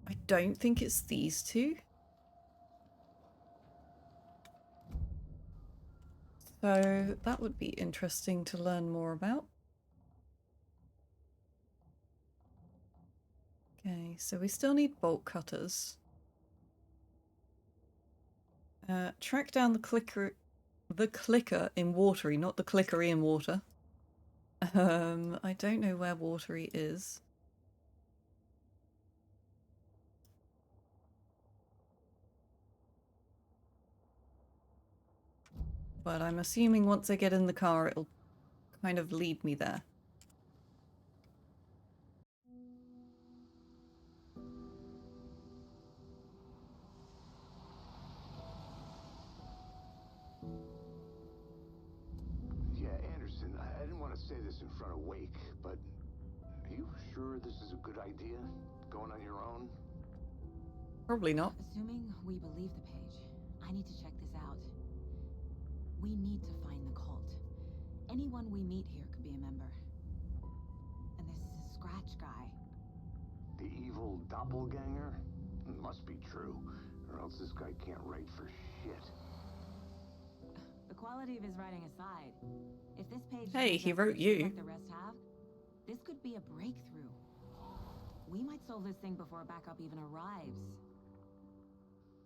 I don't think it's these two. So that would be interesting to learn more about. Okay, so we still need bolt cutters. Track down the clicker in Watery, not the clickery in water. I don't know where Watery is. But I'm assuming once I get in the car, it'll kind of lead me there.
Yeah, Anderson, I didn't want to say this in front of Wake, but are you sure this is a good idea? Going on your own?
Probably not.
Assuming we believe the page, I need to check this out. We need to find the cult. Anyone we meet here could be a member. And this Scratch guy.
The evil doppelganger? Must be true, or else this guy can't write for shit.
The quality of his writing aside, if this page
Hey,
turns
he
out
wrote
to be
you.
like the rest have, this could be a breakthrough. We might solve this thing before backup even arrives.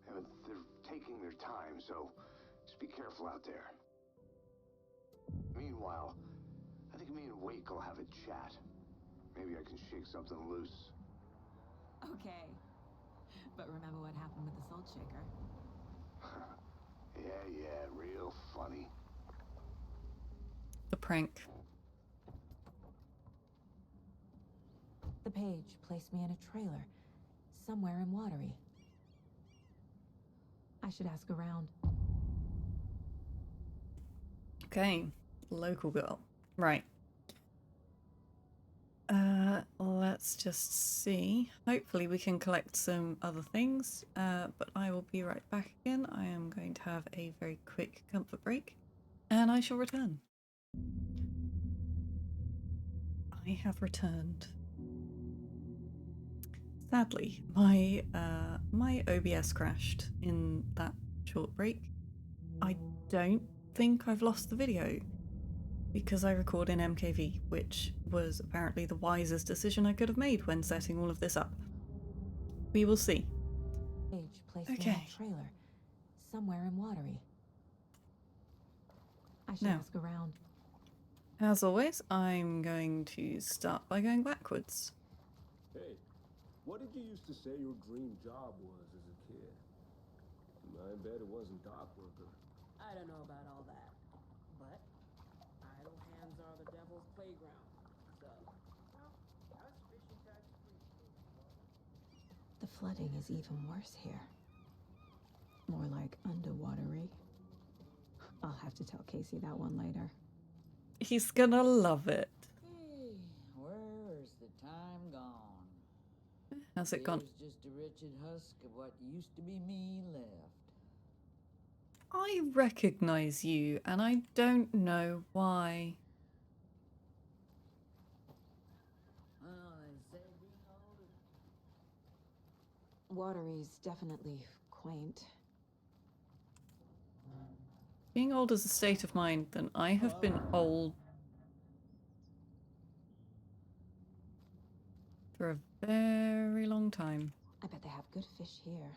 Yeah, but they're taking their time, so just be careful out there. Meanwhile, I think me and Wake will have a chat. Maybe I can shake something loose.
Okay. But remember what happened with the salt shaker?
Yeah, real funny.
The prank.
The page placed me in a trailer, somewhere in Watery. I should ask around.
Okay, local girl. Right. Let's just see. Hopefully we can collect some other things, but I will be right back again. I am going to have a very quick comfort break, and I shall return. I have returned. Sadly, my OBS crashed in that short break. I don't think I've lost the video because I record in MKV, which was apparently the wisest decision I could have made when setting all of this up. We will see.
Page placed me in
Okay.
a trailer, somewhere in Watery. I should
Now.
ask around.
As always, I'm going to start by going backwards.
Hey, what did you used to say your dream job was as a kid? I bet it wasn't dock worker.
I don't know about all that, but idle hands are the devil's playground. So, well, I was fishing tax free.
The flooding is even worse here. More like underwatery. I'll have to tell Casey that one later.
He's gonna love it.
Hey, where's the time gone?
How's it gone?
There's just a wretched husk of what used to be me left.
I recognize you, and I don't know why.
Well, they say being old is...
Watery's definitely quaint.
Being old is a state of mind, then I have been old for a very long time.
I bet they have good fish here.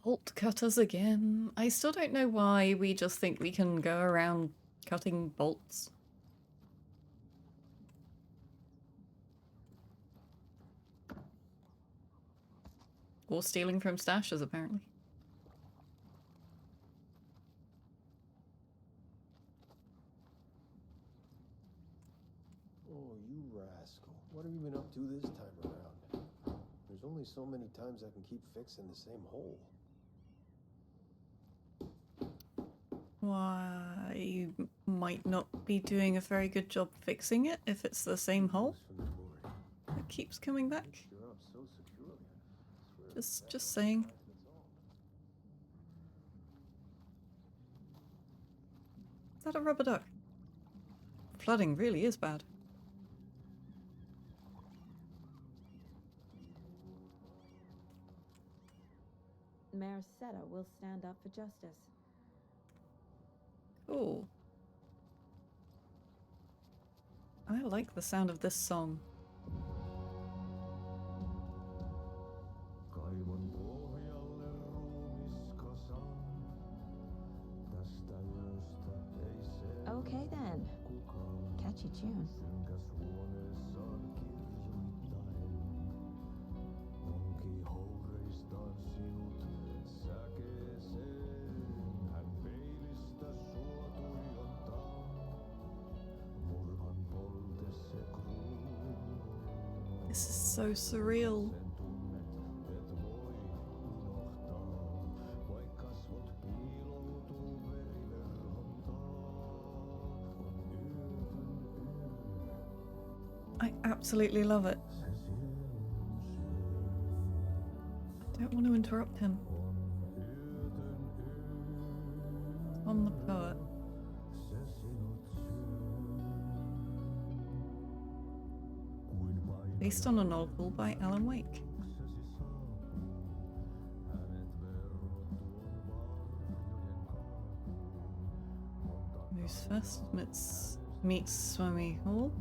Bolt cutters again. I still don't know why we just think we can go around cutting bolts. Or stealing from stashes, apparently.
Oh, you rascal. What have you been up to this time around? There's only so many times I can keep fixing the same hole.
Why, you might not be doing a very good job fixing it if it's the same hole. It keeps coming back.
You're up so securely. I swear
Just saying.
that's all.
Is that a rubber duck? Flooding really is bad.
Mayor Seta will stand up for justice.
Cool. I like the sound of this song.
Okay then. Catchy tune.
This is so surreal. I absolutely love it. I don't want to interrupt him. I'm the poet. based on a novel by Alan Wake. Moose first meets Swami Hall.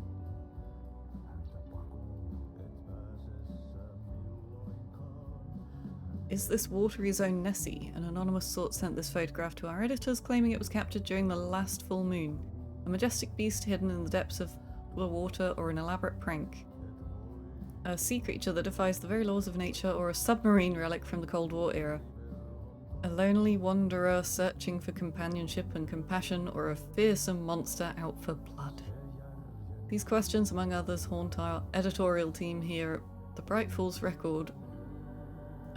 Is this Watery's own Nessie? An anonymous source sent this photograph to our editors, claiming it was captured during the last full moon. A majestic beast hidden in the depths of the water, or an elaborate prank. A sea creature that defies the very laws of nature, or a submarine relic from the Cold War era. A lonely wanderer searching for companionship and compassion, or a fearsome monster out for blood. These questions, among others, haunt our editorial team here at the Bright Falls Record,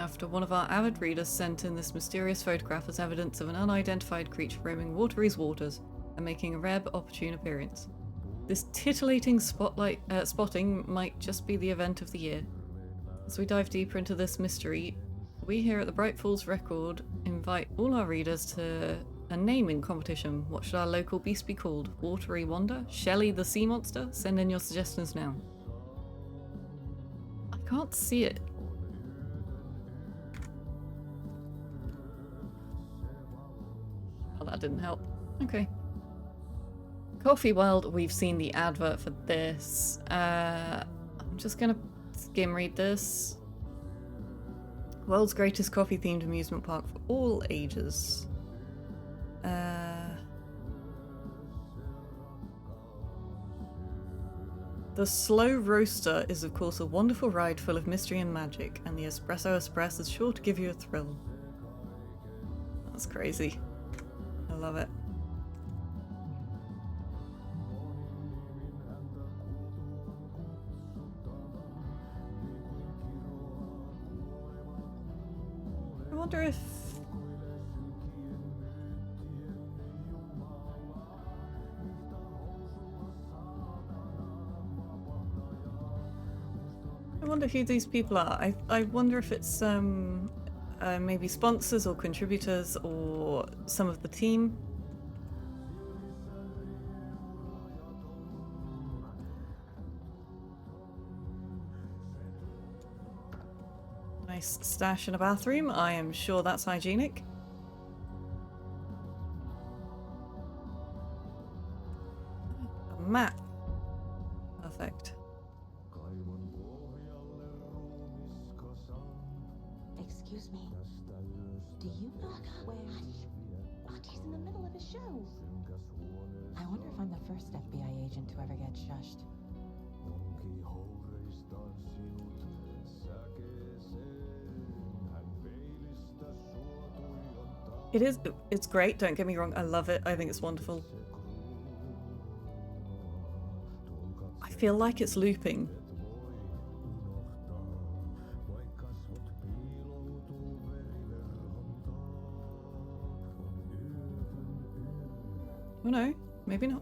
after one of our avid readers sent in this mysterious photograph as evidence of an unidentified creature roaming Watery's waters and making a rare but opportune appearance. This titillating spotting might just be the event of the year. As we dive deeper into this mystery, we here at the Bright Falls Record invite all our readers to a naming competition. What should our local beast be called? Watery Wonder? Shelly the Sea Monster? Send in your suggestions now. I can't see it. Oh, that didn't help. Okay. Coffee World, we've seen the advert for this. I'm just gonna skim read this. World's greatest coffee-themed amusement park for all ages. The Slow Roaster is of course a wonderful ride full of mystery and magic, and the Espresso Express is sure to give you a thrill. That's crazy. I love it. I wonder if... I wonder who these people are. I wonder if it's maybe sponsors or contributors or some of the team. Nice stash in a bathroom. I am sure that's hygienic. A map. Perfect.
Excuse me. Do you know where...
Hush! He's in the middle of his show.
I wonder if I'm the first FBI agent to ever get shushed.
It's great, don't get me wrong, I love it, I think it's wonderful. I feel like it's looping. Oh no, maybe not.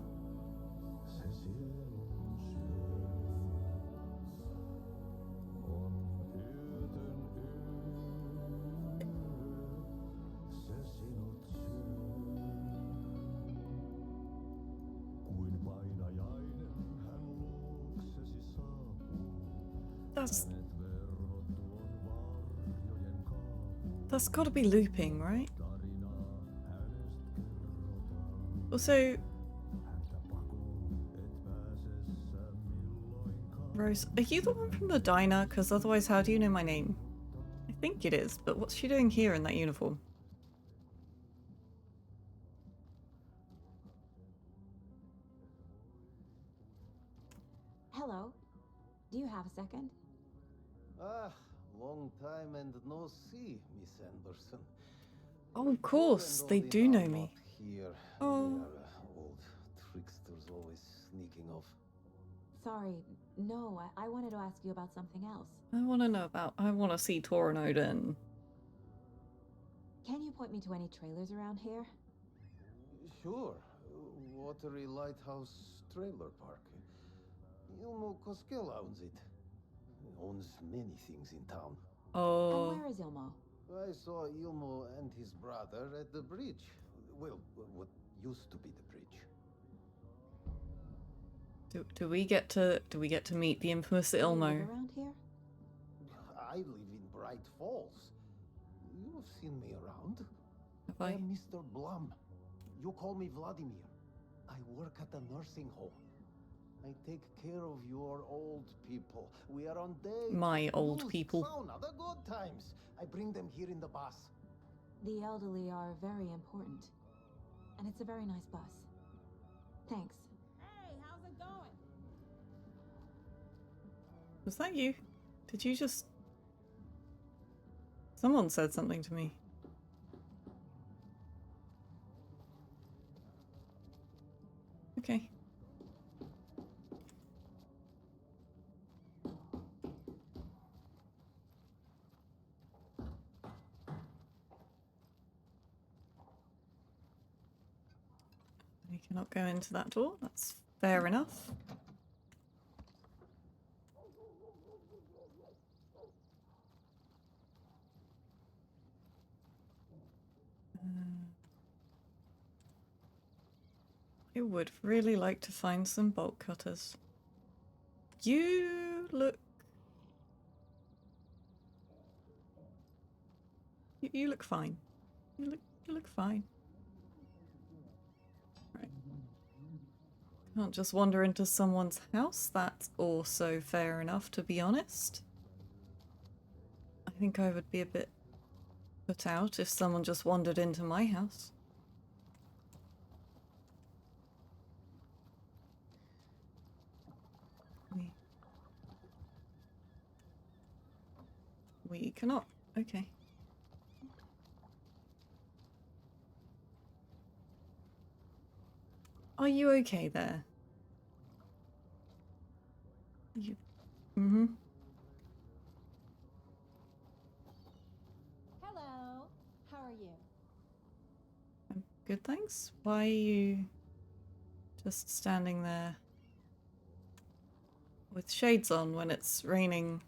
That's gotta be looping, right? Also, Rose, are you the one from the diner? Because otherwise, how do you know my name? I think it is, but what's she doing here in that uniform?
Hello. Do you have a second?
Ah, long time and no see, Miss Anderson.
Oh, of course, they do know me.
Here.
Oh.
They are old tricksters always sneaking off.
Sorry. No, I wanted to ask you about something else.
I want to see Tor and Odin.
Can you point me to any trailers around here?
Sure. Watery Lighthouse Trailer Park. Ilmo Koskela owns it. Owns many things in town.
Oh.
And where is Ilmo?
I saw Ilmo and his brother at the bridge. Well, what used to be the bridge.
Do we get to meet the infamous
Do you live
Ilmo?
around here?
I live in Bright Falls. You've seen me around.
Have
I
I?
am Mr. Blum. You call me Vladimir. I work at a nursing home. I take care of your old people. We are on dates.
My old
Used
people.
Sauna, the good times. I bring them here in the bus.
The elderly are very important. And it's a very nice bus. Thanks.
Hey, how's it going?
Was that you? Did you just... Someone said something to me. Okay. We cannot go into that door. That's fair enough. I would really like to find some bolt cutters. You look... You look fine. You look fine. Right. Can't just wander into someone's house. That's also fair enough, to be honest. I think I would be a bit put out if someone just wandered into my house. We cannot. Okay. Are you okay there? You... Mm-hmm.
Hello. How are you?
I'm good, thanks. Why are you just standing there with shades on when it's raining?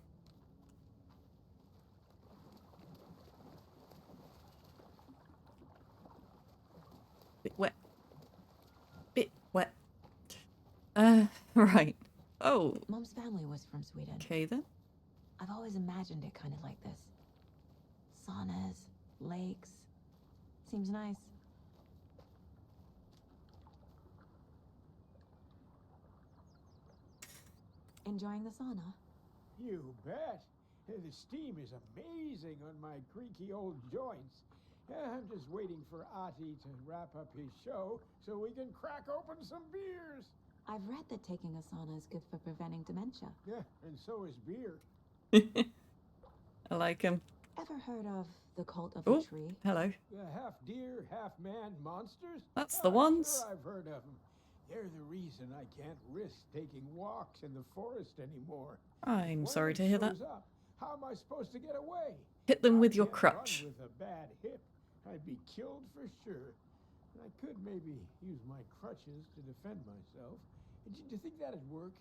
Bit wet. Bit wet. Right. Oh,
Mom's family was from Sweden.
okay then.
I've always imagined it kind of like this. Saunas, lakes. Seems nice. Enjoying the sauna?
You bet. The steam is amazing on my creaky old joints. I'm just waiting for Ati to wrap up his show so we can crack open some beers.
I've read that taking a sauna is good for preventing dementia.
Yeah, and so is beer.
I like him.
Ever heard of the cult of
Oh,
the tree?
hello.
The half deer, half man monsters?
That's the
Ah,
ones.
Sure, I've heard of them. They're the reason I can't risk taking walks in the forest anymore.
I'm
One
sorry
of
to
them
hear that.
shows up. How am I supposed to get away?
Hit them
I
with your
can't
crutch.
run with a bad hip. I'd be killed for sure. I could maybe use my crutches to defend myself. Do you think that'd work?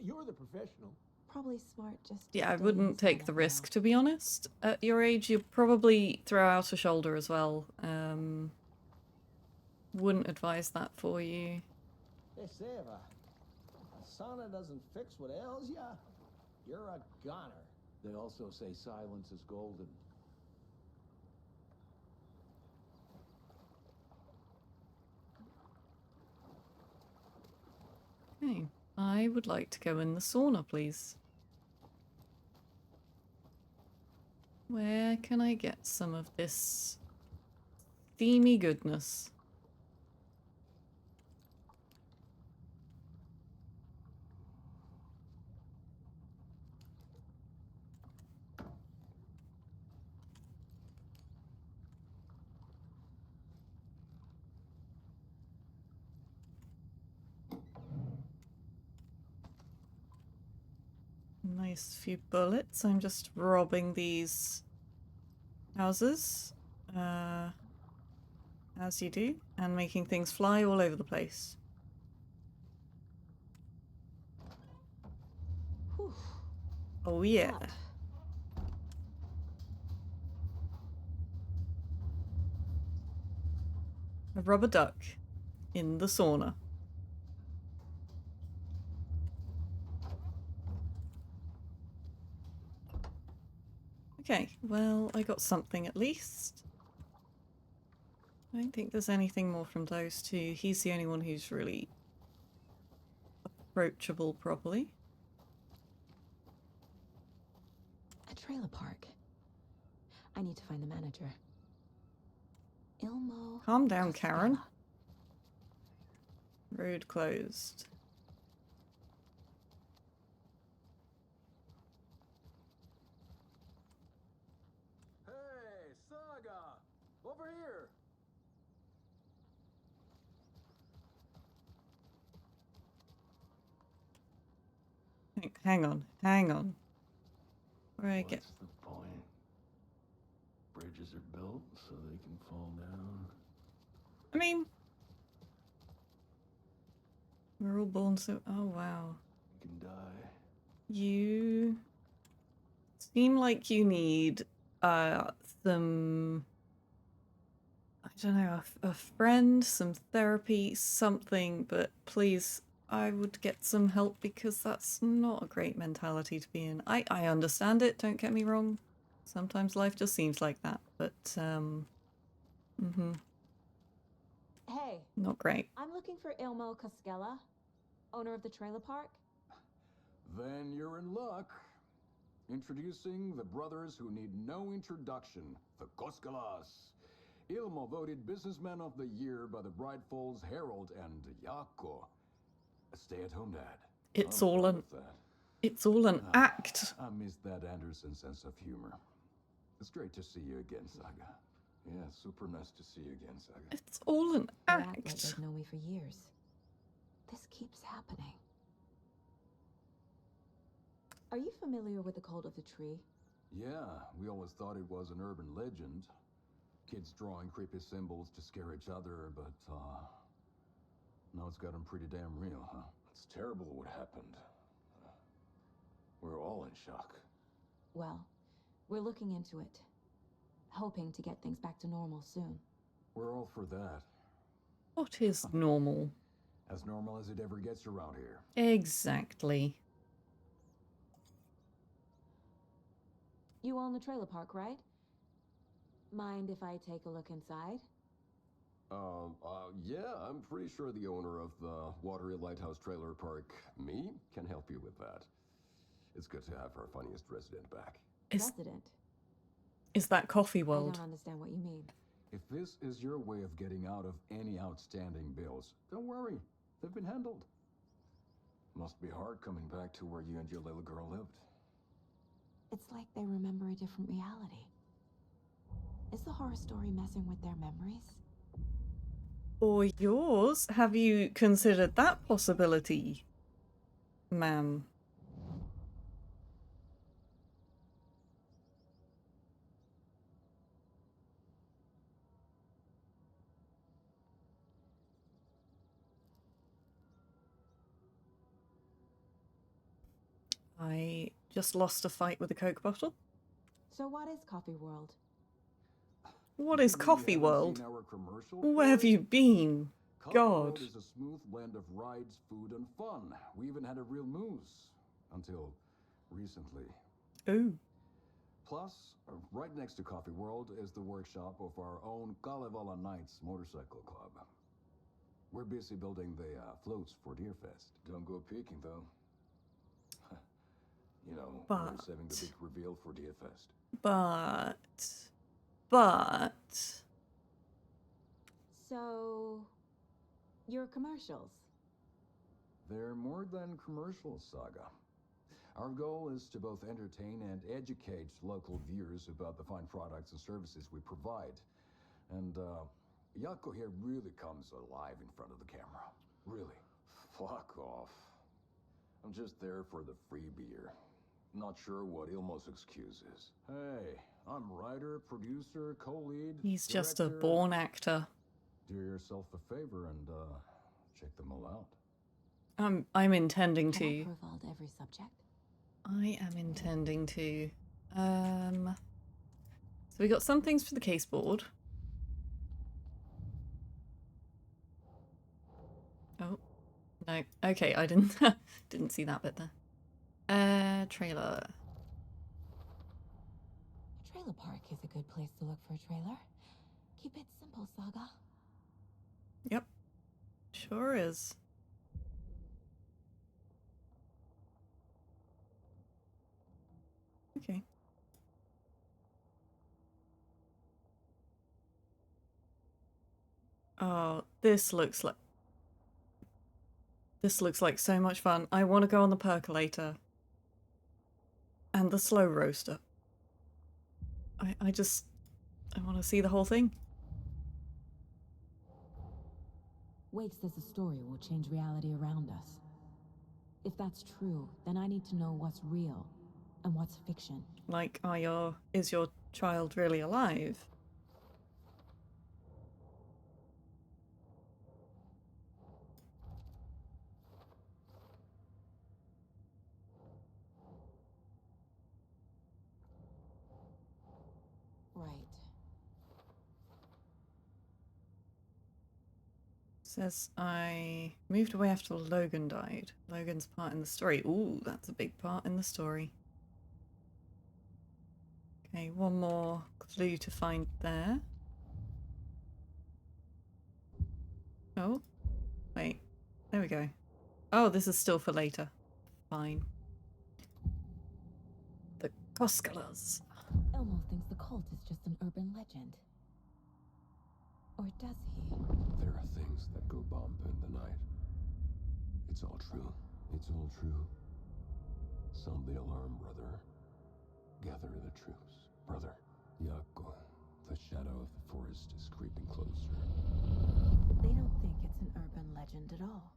You're the professional.
Probably smart just to
Yeah, I
stay
wouldn't
inside
take the
for
risk,
now.
to be honest. At your age, you'd probably throw out a shoulder as well. Wouldn't advise that for you.
Hey, Seva, a sauna doesn't fix what ails ya. You're a goner.
They also say silence is golden.
Okay, I would like to go in the sauna, please. Where can I get some of this steamy goodness? Nice few bullets. I'm just robbing these houses, as you do, and making things fly all over the place.
Whew.
Oh yeah.
Up.
A rubber duck in the sauna. Well, I got something at least. I don't think there's anything more from those two. He's the only one who's really approachable properly.
A trailer park. I need to find the manager. Ilmo.
Calm down,
Costello.
Karen. Road closed.
Hey, Saga! Over here!
Hang on, hang on. Where I get...
What's the point? Bridges are built so they can fall down.
I mean... We're all born so... Oh, wow.
You can die.
You... seem like you need, some... I don't know, a friend, some therapy, something, but please, I would get some help because that's not a great mentality to be in. I understand it, don't get me wrong. Sometimes life just seems like that, but,
Hey,
not great.
I'm looking for Ilmo Costello, owner of the trailer park.
Then you're in luck. Introducing the brothers who need no introduction, the Koskelas. Ilmo voted Businessman of the Year by the Bright Falls Herald, and Jaakko, a stay-at-home dad.
It's
I'm
all
proud
an...
of that.
It's all an act.
I miss that Anderson sense of humor. It's great to see you again, Saga. Yeah, super nice to see you again, Saga.
It's all an
They act like
act.
they've known me for years. This keeps happening. Are you familiar with the cult of the tree?
Yeah, we always thought it was an urban legend. Kids drawing creepy symbols to scare each other, but, now it's gotten pretty damn real, huh? It's terrible what happened. We're all in shock.
Well, we're looking into it. Hoping to get things back to normal soon.
We're all for that.
What is normal?
As normal as it ever gets around here.
Exactly.
You own the trailer park, right? Mind if I take a look inside?
Yeah, I'm pretty sure the owner of the Watery Lighthouse Trailer Park, me, can help you with that. It's good to have our funniest resident back.
Resident?
Is that Coffee
I
World?
don't understand what you mean.
If this is your way of getting out of any outstanding bills, don't worry. They've been handled. Must be hard coming back to where you and your little girl lived.
It's like they remember a different reality. Is the horror story messing with their memories?
Or yours? Have you considered that possibility, ma'am? I just lost a fight with a Coke bottle.
So what is Coffee World?
What is
You really
Coffee
haven't
World?
seen our commercial
Where have
for it?
you been?
Coffee
God.
World is a smooth blend of rides, food, and fun. We even had a real moose. Until recently.
Ooh.
Plus, right next to Coffee World is the workshop of our own Kalevala Knights Motorcycle Club. We're busy building the floats for Deerfest. Don't go peeking, though. You know, we're saving the big reveal for Deerfest.
But...
So... your commercials?
They're more than commercials, Saga. Our goal is to both entertain and educate local viewers about the fine products and services we provide. And, Jaakko here really comes alive in front of the camera. Really. Fuck off. I'm just there for the free beer. Not sure what Ilmo's excuse is. Hey, I'm writer, producer, co-lead.
he's just a
director.
born actor.
Do yourself a favor and, check them all out.
I'm intending
Have I
to.
profiled every subject?
I am intending to. So we got some things for the case board. Oh, no. Okay, I didn't see that bit there. Trailer.
A trailer trailer park is a good place to look for a trailer. Keep it simple, Saga.
Yep. Sure is. Okay. Oh, this looks like so much fun. I want to go on the percolator. And the slow roaster. I want to see the whole thing.
Wade says the story will change reality around us. If that's true, then I need to know what's real and what's fiction.
Like, is your child really alive?
Right.
Says I moved away after Logan died. Logan's part in the story. Ooh, that's a big part in the story. Okay, one more clue to find there. Oh, wait. There we go. Oh, this is still for later. Fine. The Koskalas.
Elmo thinks the cult is just an urban legend. Or does he?
There are things that go bump in the night. It's all true. It's all true. Sound the alarm, brother. Gather the troops, brother. Yako, the shadow of the forest is creeping closer.
They don't think it's an urban legend at all.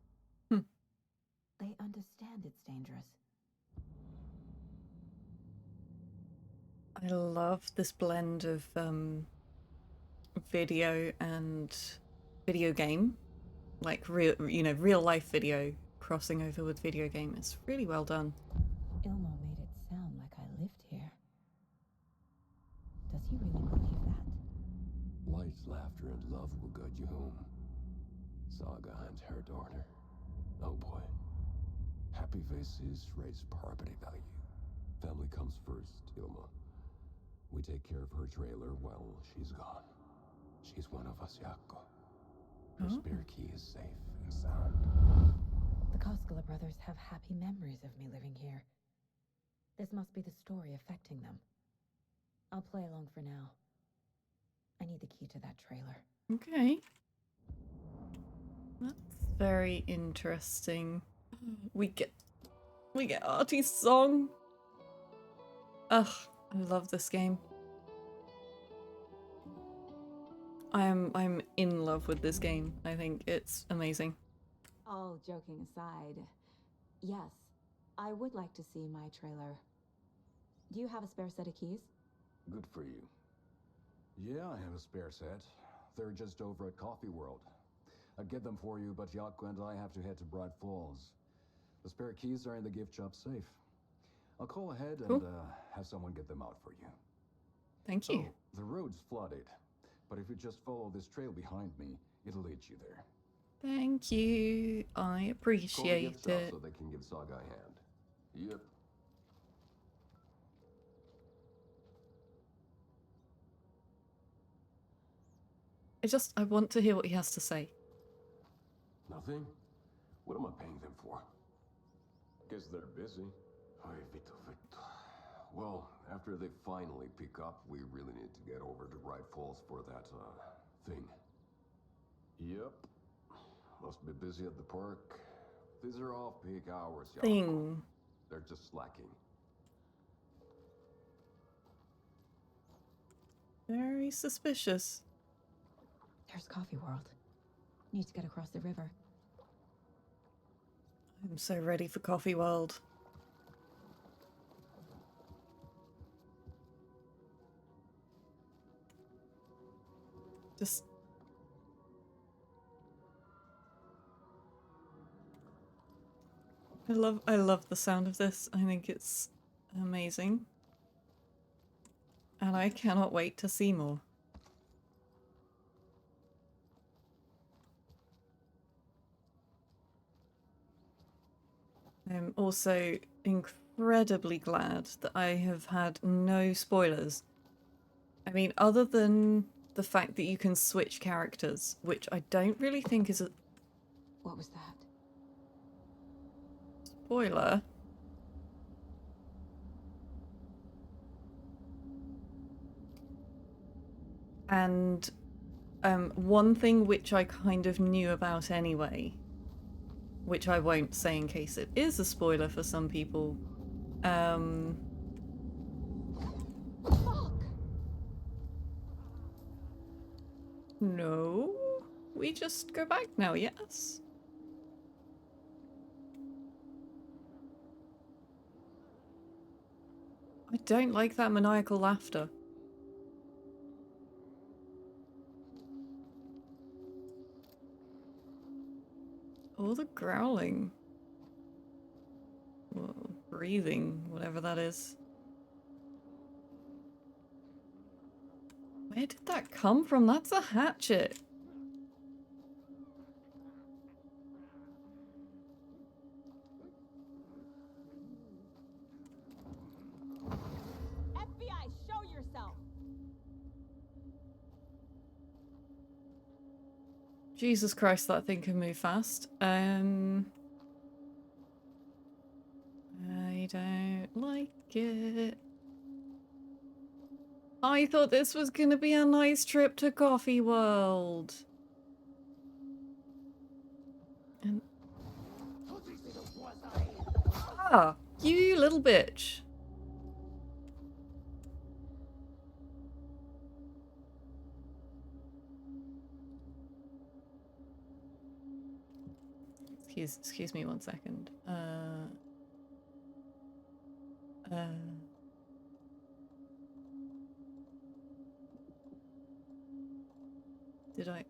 Hmm.
They understand it's dangerous.
I love this blend of video and video game, like real life video crossing over with video game. It's really well done.
Ilmo made it sound like I lived here. Does he really believe that?
Light, laughter, and love will guide you home. Saga and her daughter. Oh boy. Happy faces raise property value. Family comes first, Ilma. We take care of her trailer while she's gone. She's one of us, Yako. Her spare key is safe and sound.
The Koskela brothers have happy memories of me living here. This must be the story affecting them. I'll play along for now. I need the key to that trailer.
Okay. That's very interesting. We get Artie's song. Ugh, I love this game. I'm in love with this game. I think it's amazing.
All joking aside, yes, I would like to see my trailer. Do you have a spare set of keys?
Good for you. Yeah, I have a spare set. They're just over at Coffee World. I'd get them for you, but Yako and I have to head to Bright Falls. The spare keys are in the gift shop safe. I'll call ahead and have someone get them out for you.
Thank you.
Oh, the road's flooded, but if you just follow this trail behind me, it'll lead you there.
Thank you. I appreciate
Call the gift shop
it.
so they can give Saga a hand. Yep.
I want to hear what he has to say.
Nothing? What am I paying them for? Guess they're busy. Ay, Vito.
Well, after they finally pick up, we really need to get over to Bright Falls for that, thing.
Yep.
Must be busy at the park. These are off-peak hours, Yako.
Thing.
They're just slacking.
Very suspicious.
There's Coffee World. Need to get across the river.
I'm so ready for Coffee World. Just... I love the sound of this. I think it's amazing. And I cannot wait to see more. I'm also incredibly glad that I have had no spoilers I mean, other than the fact that you can switch characters, which I don't really think is a
What was that?
spoiler. And one thing which I kind of knew about anyway, which I won't say in case it is a spoiler for some people. No, we just go back now, yes? I don't like that maniacal laughter. Or the growling. Or breathing, whatever that is. Where did that come from? That's a hatchet.
FBI, show yourself!
Jesus Christ, that thing can move fast. I don't like it. I thought this was gonna be a nice trip to Coffee World. And... Ah, you little bitch. Excuse me 1 second. Did I?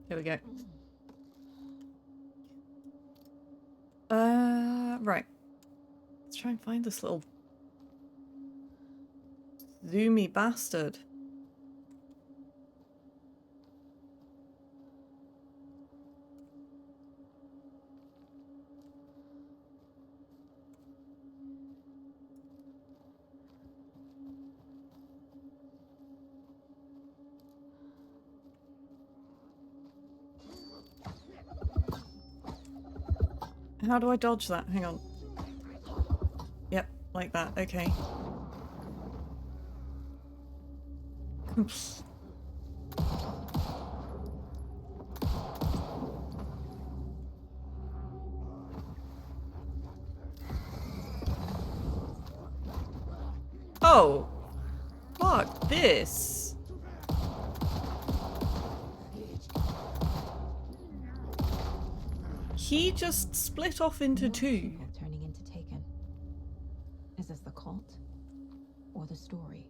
Here we go. Right. Let's try and find this little zoomy bastard. How do I dodge that? Hang on. Yep, like that. Okay. Oh! Fuck this! He just split off into two.
People turning into Taken. Is this the cult? Or the story?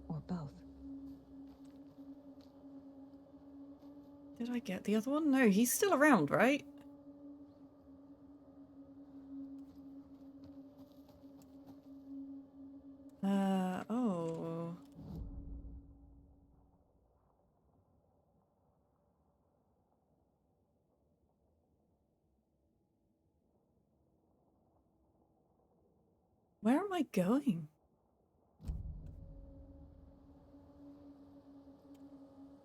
Or both?
Did I get the other one? No, he's still around, right? Oh. Where am I going?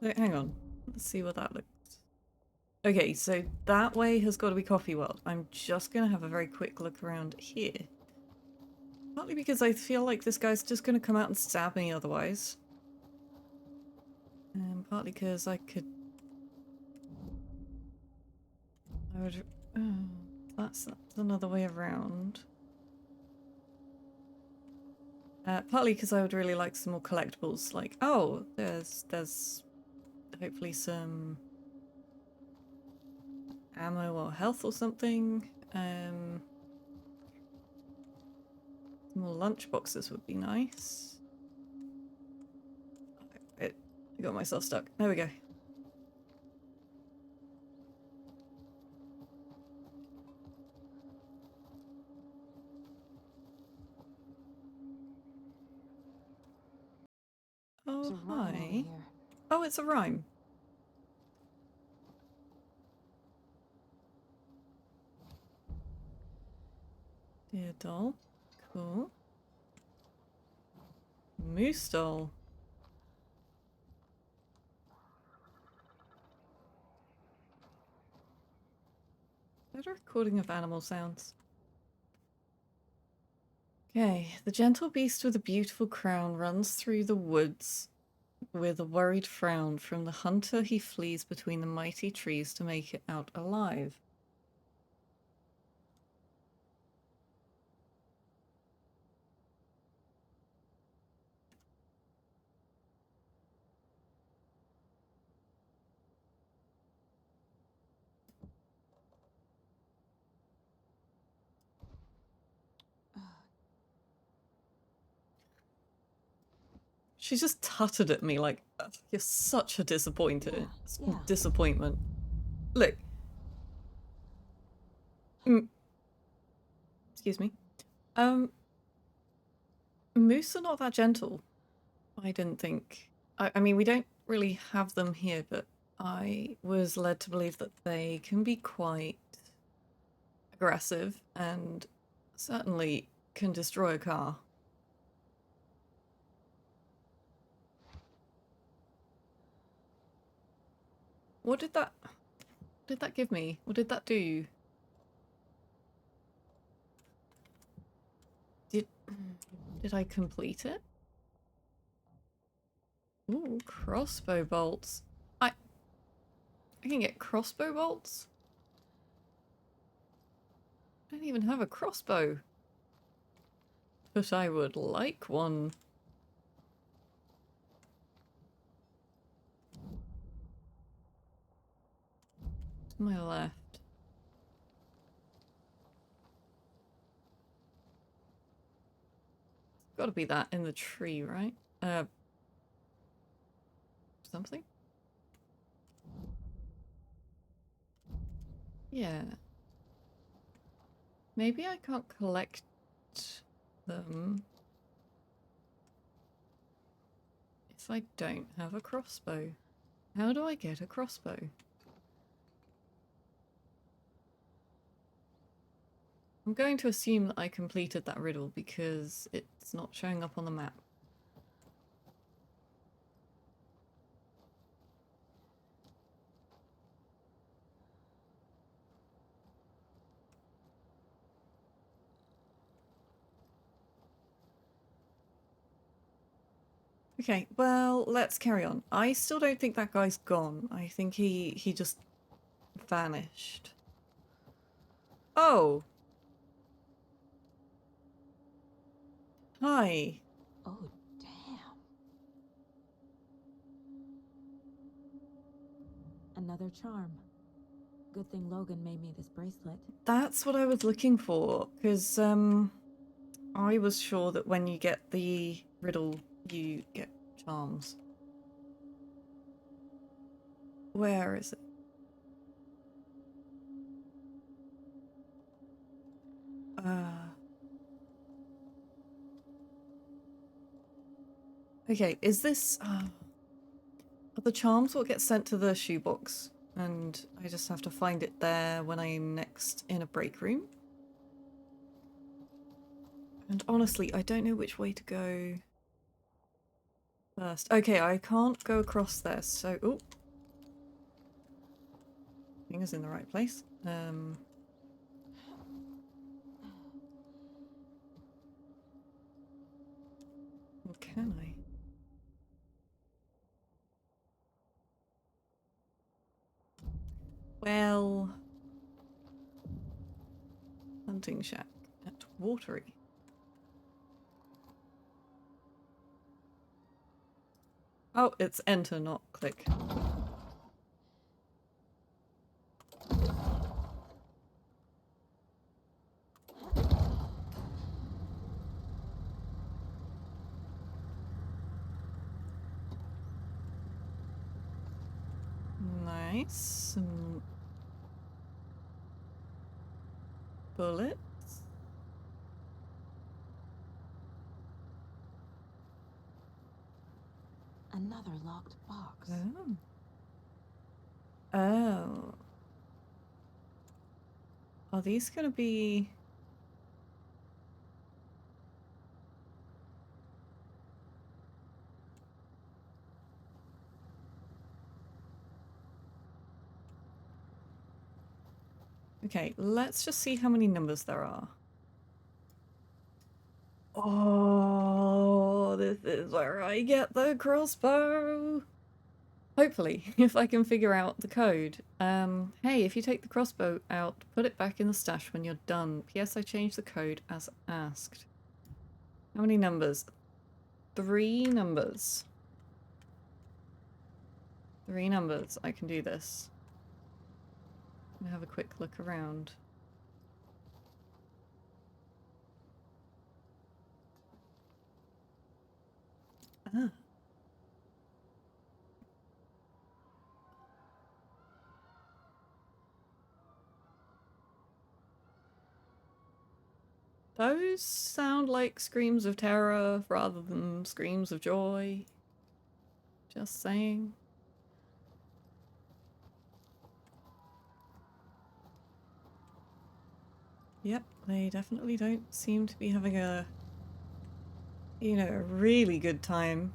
Wait, hang on. Let's see what that looks. Okay, so that way has got to be Coffee World. I'm just gonna have a very quick look around here. Partly because I feel like this guy's just gonna come out and stab me otherwise. And partly because I would... Oh, that's another way around. Partly because I would really like some more collectibles. Like, oh, there's hopefully some ammo or health or something. Some more lunch boxes would be nice. I got myself stuck. There we go. Oh, hi. Oh, it's a rhyme. Deer doll. Cool. Moose doll. Is that a recording of animal sounds? Okay, the gentle beast with a beautiful crown runs through the woods with a worried frown. From the hunter he flees between the mighty trees to make it out alive. She just tutted at me like, "Ugh, you're such a disappointment. Look. Excuse me. Moose are not that gentle, I didn't think. I mean, we don't really have them here, but I was led to believe that they can be quite aggressive and certainly can destroy a car. What did that give me? What did that do? Did I complete it? Ooh, crossbow bolts. I can get crossbow bolts? I don't even have a crossbow. But I would like one. To my left. Gotta be that in the tree, right? Something? Yeah. Maybe I can't collect them if I don't have a crossbow. How do I get a crossbow? I'm going to assume that I completed that riddle because it's not showing up on the map. Okay, well, let's carry on. I still don't think that guy's gone. I think he just vanished. Oh! Hi.
Oh, damn. Another charm. Good thing Logan made me this bracelet.
That's what I was looking for, because I was sure that when you get the riddle, you get charms. Where is it? Okay, is this... are the charms what get sent to the shoebox? And I just have to find it there when I'm next in a break room? And honestly, I don't know which way to go first. Okay, I can't go across there, so... Oh! Finger's in the right place. Or can I? Well... Hunting shack at Watery. Oh, it's enter, not click. Nice. Some bullets.
Another locked box.
Oh. Oh. Are these gonna be... Okay, let's just see how many numbers there are. Oh, this is where I get the crossbow. Hopefully, if I can figure out the code. Hey, if you take the crossbow out, put it back in the stash when you're done. P.S. I changed the code as asked. How many numbers? 3 numbers. 3 numbers. I can do this. I'm gonna have a quick look around. Ah. Those sound like screams of terror rather than screams of joy. Just saying. Yep, they definitely don't seem to be having a, you know, a really good time.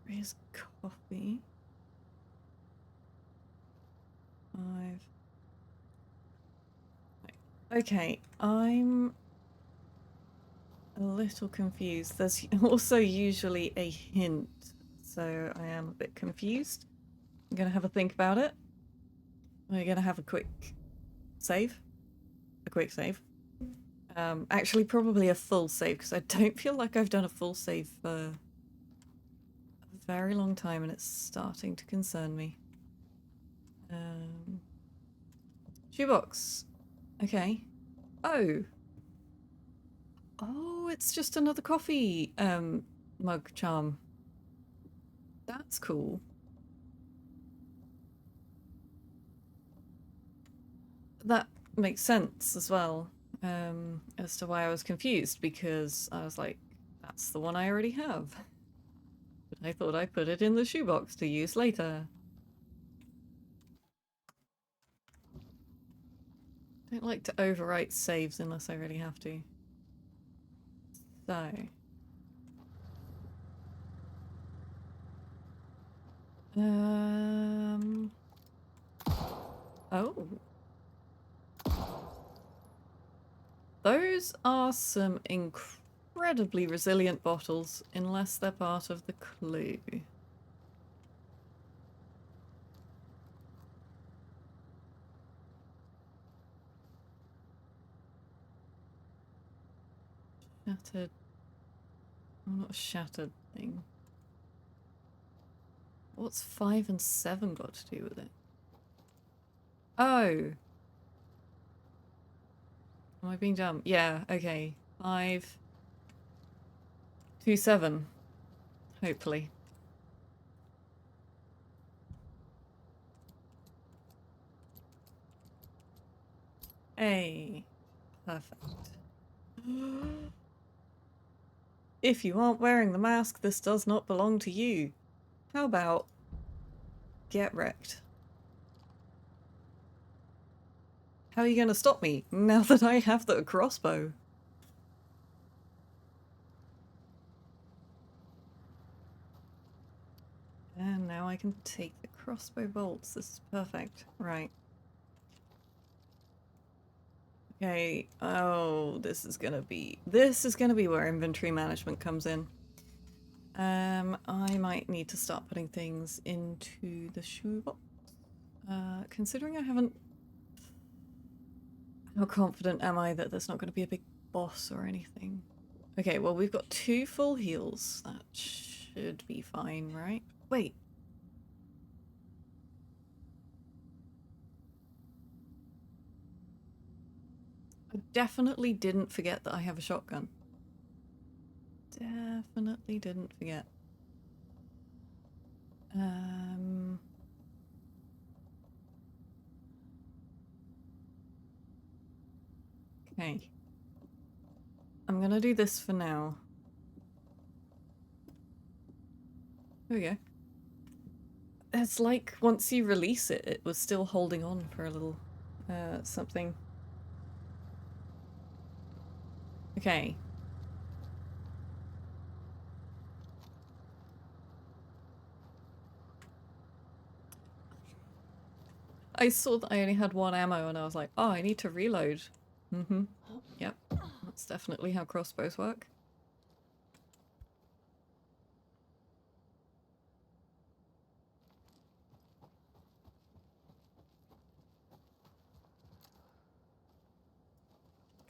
There is coffee. 5. Okay, I'm a little confused. There's also usually a hint, so I am a bit confused. I'm gonna have a think about it. We're gonna have a quick save. A quick save. Actually, probably a full save, because I don't feel like I've done a full save for a very long time, and it's starting to concern me. Shoebox. Okay. Oh. Oh, it's just another coffee mug charm. That's cool. That makes sense as well, as to why I was confused, because I was like, that's the one I already have. But I thought I put it in the shoebox to use later. I don't like to overwrite saves unless I really have to. So. Oh. Those are some incredibly resilient bottles, unless they're part of the clue. Shattered. Oh, not a shattered thing. What's 5 and 7 got to do with it? Oh. Am I being dumb? Yeah, okay. 5 to 7. Hopefully. Hey. Perfect. If you aren't wearing the mask, this does not belong to you. How about get wrecked? How are you going to stop me now that I have the crossbow? And now I can take the crossbow bolts. This is perfect. Right. Okay. Oh, this is gonna be where inventory management comes in. I might need to start putting things into the shoebox. Considering I haven't... How confident am I that there's not going to be a big boss or anything? Okay, well, we've got 2 full heals. That should be fine, right? Wait. I definitely didn't forget that I have a shotgun. Definitely didn't forget. Okay. I'm gonna do this for now. There we go. It's like once you release it, it was still holding on for a little something. Okay. I saw that I only had 1 ammo and I was like, oh, I need to reload. Mm-hmm. Yep. That's definitely how crossbows work.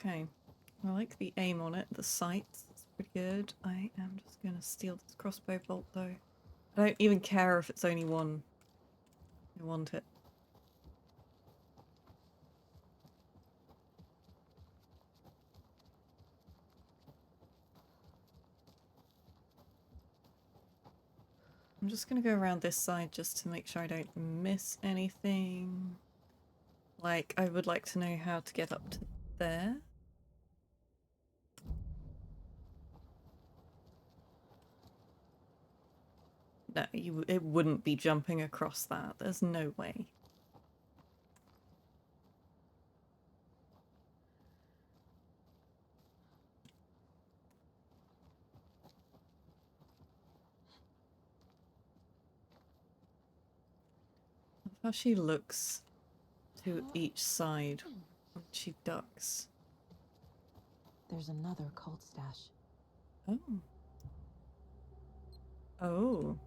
Okay. I like the aim on it, the sights. It's pretty good. I am just gonna steal this crossbow bolt though. I don't even care if it's only one. I want it. I'm just gonna go around this side just to make sure I don't miss anything. Like, I would like to know how to get up to there. No, it wouldn't be jumping across that. There's no way. How she looks to each side when she ducks.
There's another cult stash.
Oh. Oh.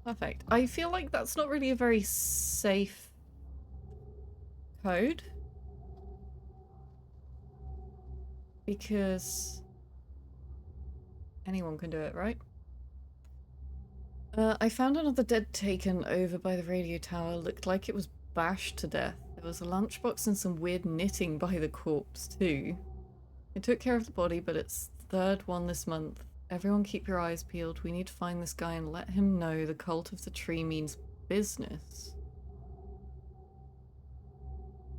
Perfect. I feel like that's not really a very safe code. Because anyone can do it, right? I found another dead taken over by the radio tower. Looked like it was bashed to death. There was a lunchbox and some weird knitting by the corpse, too. I took care of the body, but it's the 3rd one this month. Everyone keep your eyes peeled. We need to find this guy and let him know the cult of the tree means business.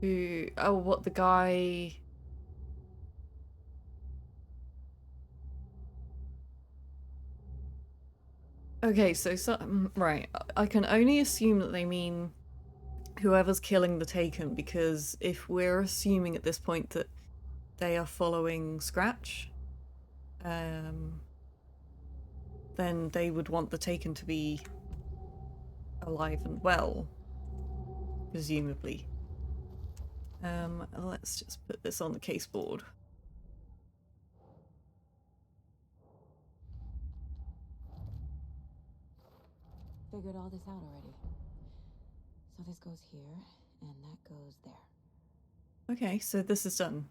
Who... Oh, what, the guy... Okay, so right. I can only assume that they mean whoever's killing the Taken, because if we're assuming at this point that they are following Scratch, then they would want the Taken to be alive and well, presumably. Let's just put this on the case board.
Figured all this out already. So this goes here, and that goes there.
Okay, so this is done.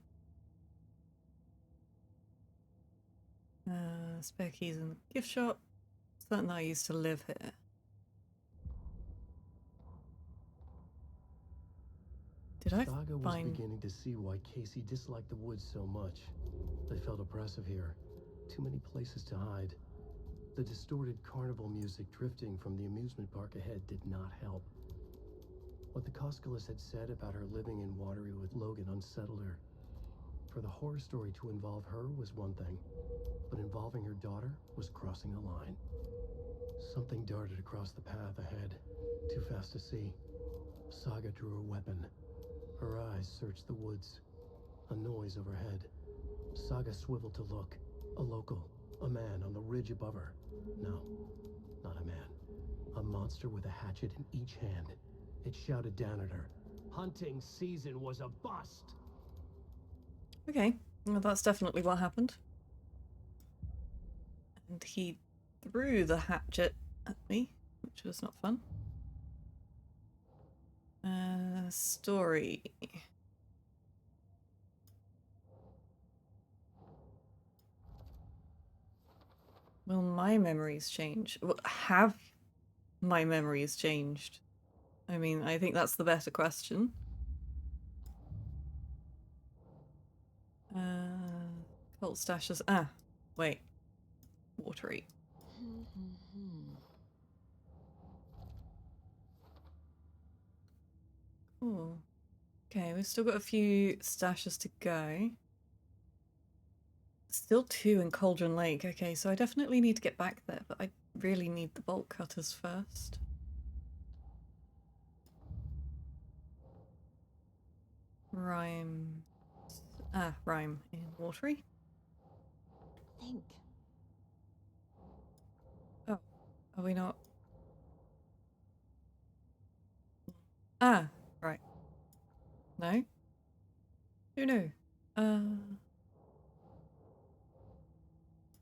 Spare keys in the gift shop. Something that I used to live here. Did I
Saga was
find...
beginning to see why Casey disliked the woods so much. They felt oppressive here. Too many places to hide. The distorted carnival music drifting from the amusement park ahead did not help. What the Koskalis had said about her living in Watery with Logan unsettled her. For the horror story to involve her was one thing, but involving her daughter was crossing a line. Something darted across the path ahead, too fast to see. Saga drew her weapon. Her eyes searched the woods. A noise overhead. Saga swiveled to look. A local. A man on the ridge above her. No, not a man. A monster with a hatchet in each hand. It shouted down at her. Hunting season was a bust!
Okay, well that's definitely what happened. And he threw the hatchet at me, which was not fun. Story. Will my memories change? Have my memories changed? I mean, I think that's the better question. Cult stashes. Ah, wait. Watery. Ooh. Okay, we've still got a few stashes to go. Still 2 in Cauldron Lake. Okay, so I definitely need to get back there, but I really need the bolt cutters first. Rhyme. Rhyme in Watery.
Think.
Oh, are we not? Ah, right. No? Who knew?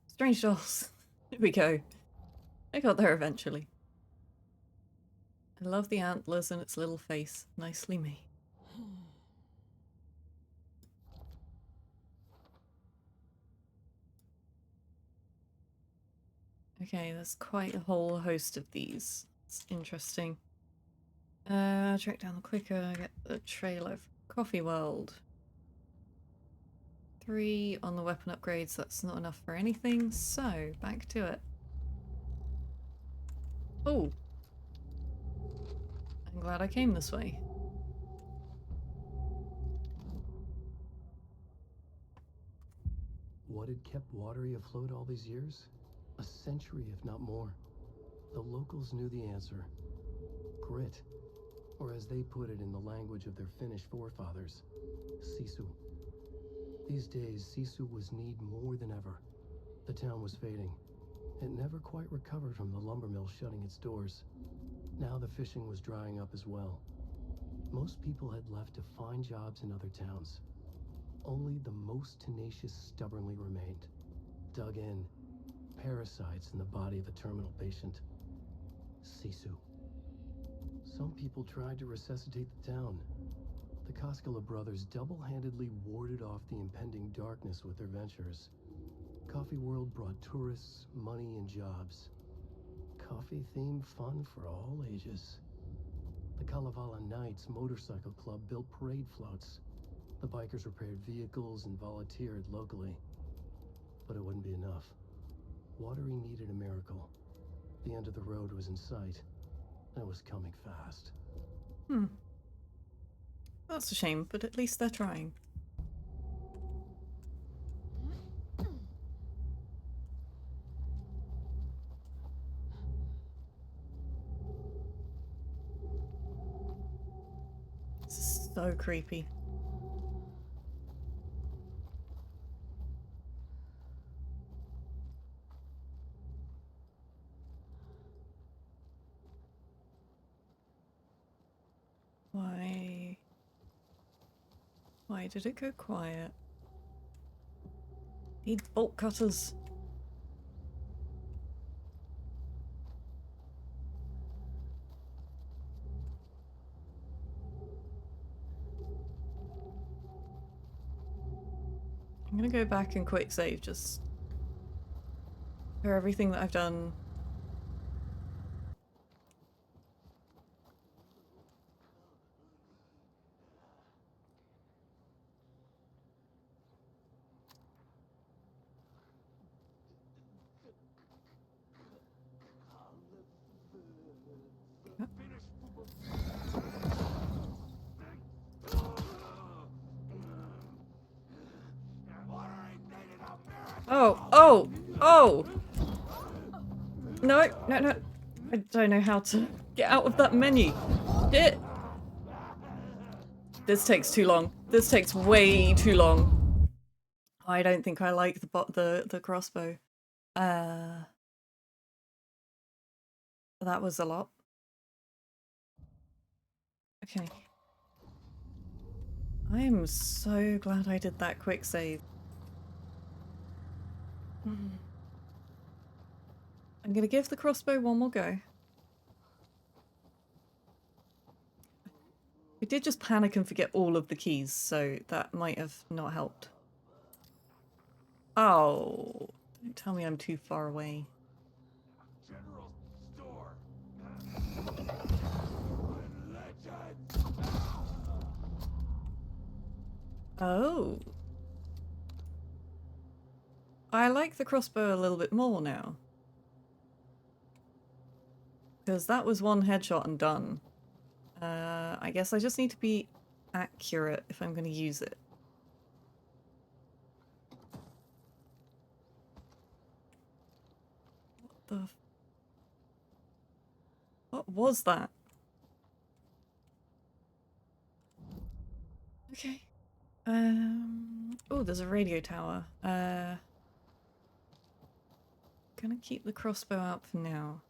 Strange dolls. Here we go. I got there eventually. I love the antlers and its little face. Nicely made. Okay, there's quite a whole host of these. It's interesting. Track down the quicker, get the trailer for Coffee World. 3 on the weapon upgrades, that's not enough for anything, so back to it. Oh! I'm glad I came this way.
What had kept Watery afloat all these years? A century, if not more. The locals knew the answer. Grit. Or as they put it in the language of their Finnish forefathers, sisu. These days, sisu was need more than ever. The town was fading. It never quite recovered from the lumber mill shutting its doors. Now the fishing was drying up as well. Most people had left to find jobs in other towns. Only the most tenacious stubbornly remained. Dug in. Parasites in the body of a terminal patient. Sisu. Some people tried to resuscitate the town. The Koskela brothers double-handedly warded off the impending darkness with their ventures. Coffee World brought tourists, money, and jobs. Coffee-themed fun for all ages. The Kalevala Knights Motorcycle Club built parade floats. The bikers repaired vehicles and volunteered locally. But it wouldn't be enough. Watery needed a miracle. The end of the road was in sight, and it was coming fast.
That's a shame, but at least they're trying. This is so creepy. Why did it go quiet? Need bolt cutters. I'm gonna go back and quick save just for everything that I've done. Oh! No. I don't know how to get out of that menu. Shit! This takes too long. This takes way too long. I don't think I like the crossbow. That was a lot. Okay. I am so glad I did that quick save. I'm gonna give the crossbow one more go. We did just panic and forget all of the keys, so that might have not helped. Oh, don't tell me I'm too far away.
General store.
Oh. I like the crossbow a little bit more now. Because that was one headshot and done. I guess I just need to be accurate if I'm going to use it. What was that? Okay. Oh, there's a radio tower. Gonna keep the crossbow out for now.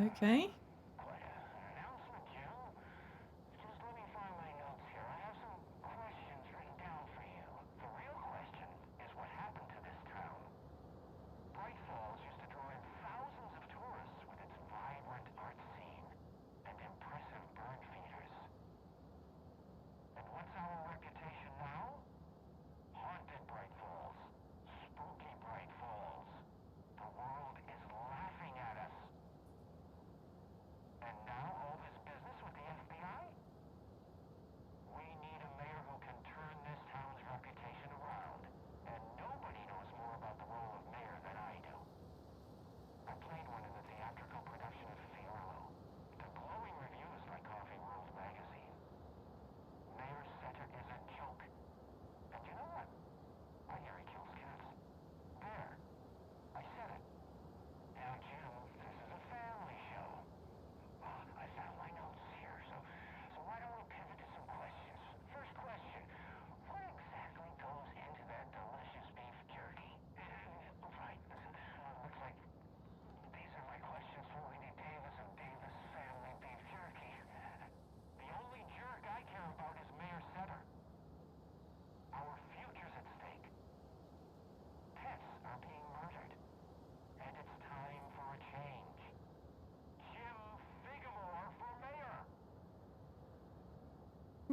Okay.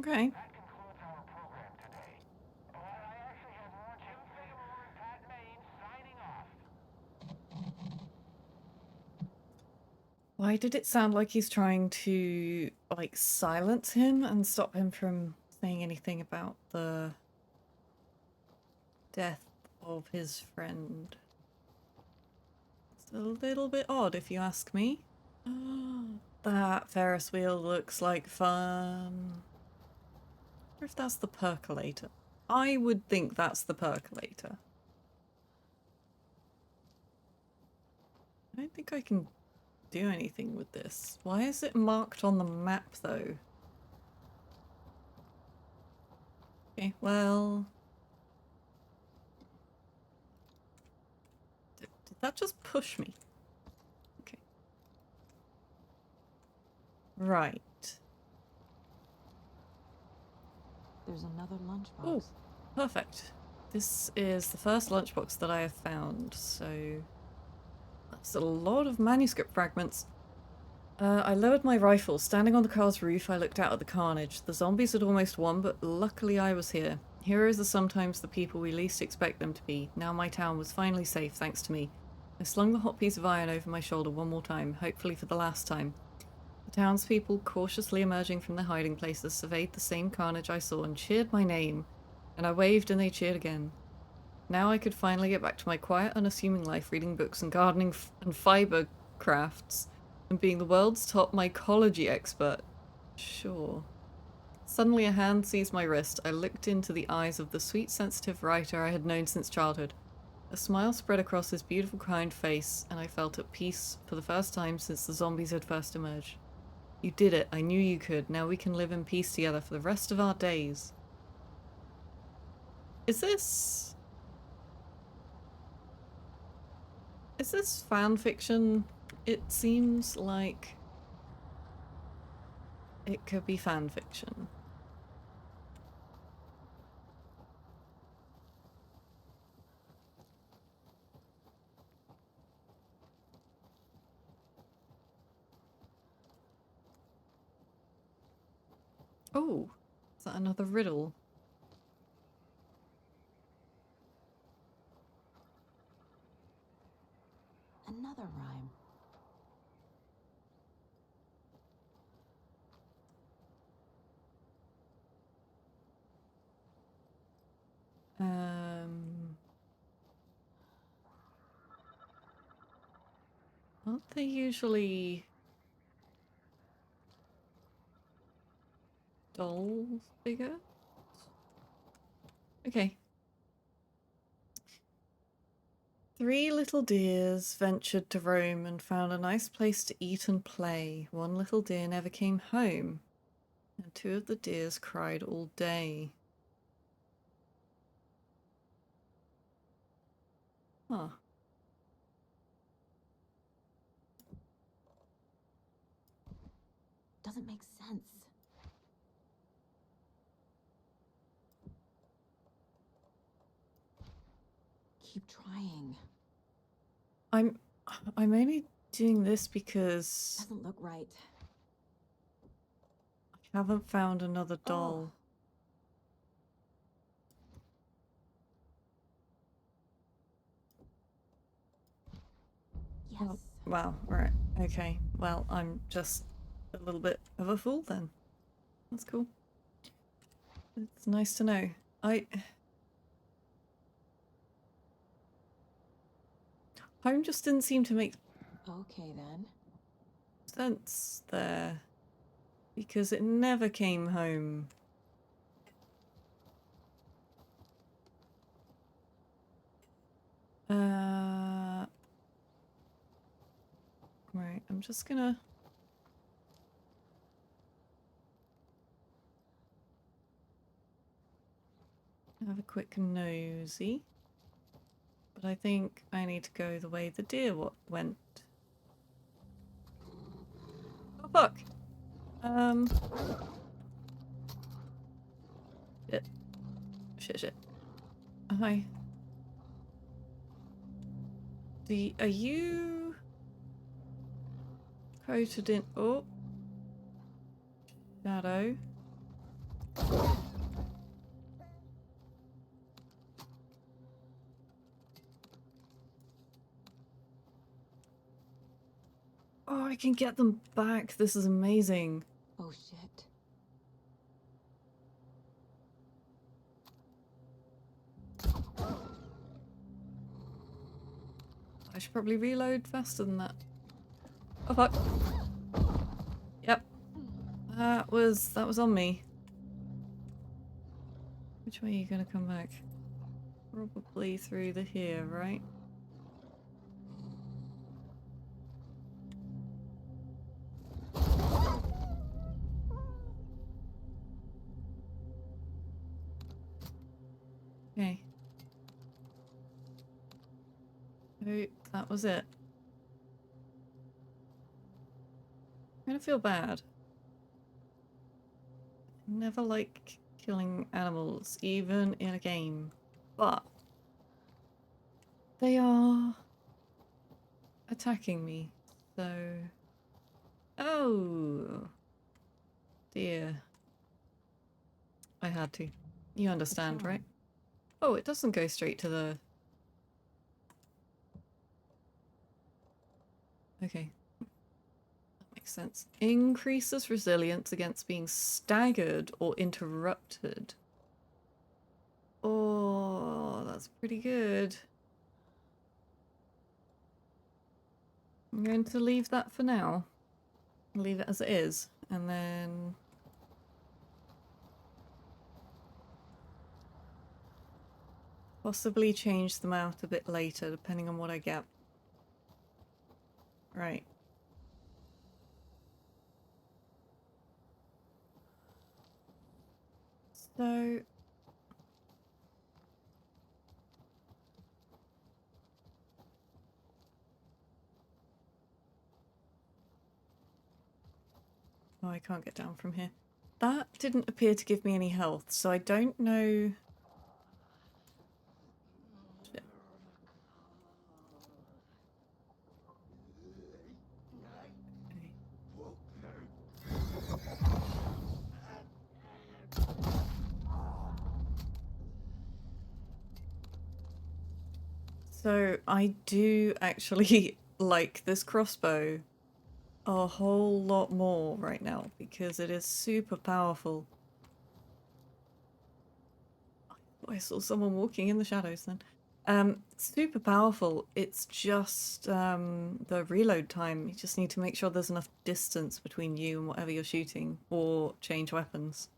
Okay. Why did it sound like he's trying to, like, silence him and stop him from saying anything about the death of his friend? It's a little bit odd, if you ask me. That Ferris wheel looks like fun. I wonder if that's the percolator. I would think that's the percolator. I don't think I can do anything with this. Why is it marked on the map, though? Okay, well... Did that just push me? Okay. Right.
There's another lunchbox.
Oh, perfect. This is the first lunchbox that I have found, so... That's a lot of manuscript fragments. I lowered my rifle. Standing on the car's roof, I looked out at the carnage. The zombies had almost won, but luckily I was here. Heroes are sometimes the people we least expect them to be. Now my town was finally safe, thanks to me. I slung the hot piece of iron over my shoulder one more time, hopefully for the last time. The townspeople, cautiously emerging from their hiding places, surveyed the same carnage I saw and cheered my name. And I waved and they cheered again. Now I could finally get back to my quiet, unassuming life, reading books and gardening and fiber crafts, and being the world's top mycology expert. Sure. Suddenly a hand seized my wrist. I looked into the eyes of the sweet, sensitive writer I had known since childhood. A smile spread across his beautiful, kind face, and I felt at peace for the first time since the zombies had first emerged. You did it. I knew you could. Now we can live in peace together for the rest of our days. Is this fan fiction? It seems like it could be fan fiction. Oh, is that another riddle?
Another rhyme.
Aren't they usually doll figures? Okay. 3 little deers ventured to roam and found a nice place to eat and play. 1 little deer never came home, and 2 of the deers cried all day. Huh.
Doesn't make sense. Keep trying.
I'm only doing this because
Doesn't look right.
I haven't found another doll.
Yes.
Oh, wow, right. Okay. Well, I'm just a little bit of a fool then. That's cool. It's nice to know. Home just didn't seem to make
Okay then.
sense there. Because it never came home. Right, I'm just gonna have a quick nosy. But I think I need to go the way the deer went. Oh fuck! Shit. Hi. Are you coated in... Oh. Shadow. Oh, I can get them back. This is amazing.
Oh shit.
I should probably reload faster than that. Oh fuck. Yep. That was on me. Which way are you gonna come back? Probably through the here, right? Okay. Oh, that was it. I'm gonna feel bad. I never like killing animals, even in a game. But they are attacking me, so... Oh! Dear. I had to. You understand, right? Oh, it doesn't go straight to the... Okay. That makes sense. Increases resilience against being staggered or interrupted. Oh, that's that's pretty good. I'm going to leave that for now. Leave it as it is, and then possibly change them out a bit later, depending on what I get. Right. So... Oh, I can't get down from here. That didn't appear to give me any health, so I don't know... Shit. Okay. So I do actually like this crossbow a whole lot more right now because it is super powerful. I saw someone walking in the shadows then. Super powerful. It's just the reload time. You just need to make sure there's enough distance between you and whatever you're shooting, or change weapons,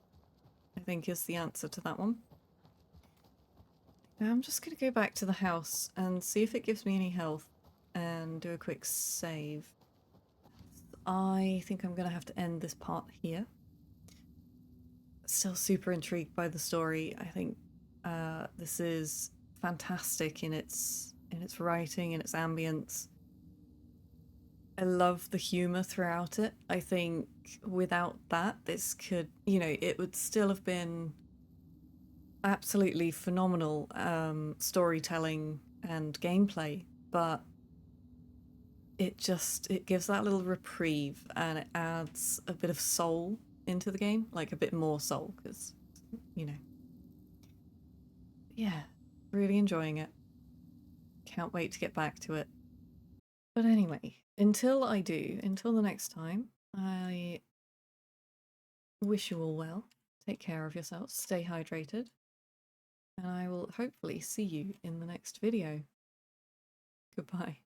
I think is the answer to that one. Now I'm just going to go back to the house and see if it gives me any health and do a quick save. I think I'm going to have to end this part here. Still super intrigued by the story. I think this is fantastic in its writing and its ambience. I love the humor throughout it. I think without that, this could, you know, it would still have been absolutely phenomenal storytelling and gameplay, but it gives that little reprieve and it adds a bit of soul into the game, like a bit more soul, because, you know. Yeah, really enjoying it. Can't wait to get back to it. But anyway, until the next time, I wish you all well. Take care of yourselves, stay hydrated, and I will hopefully see you in the next video. Goodbye.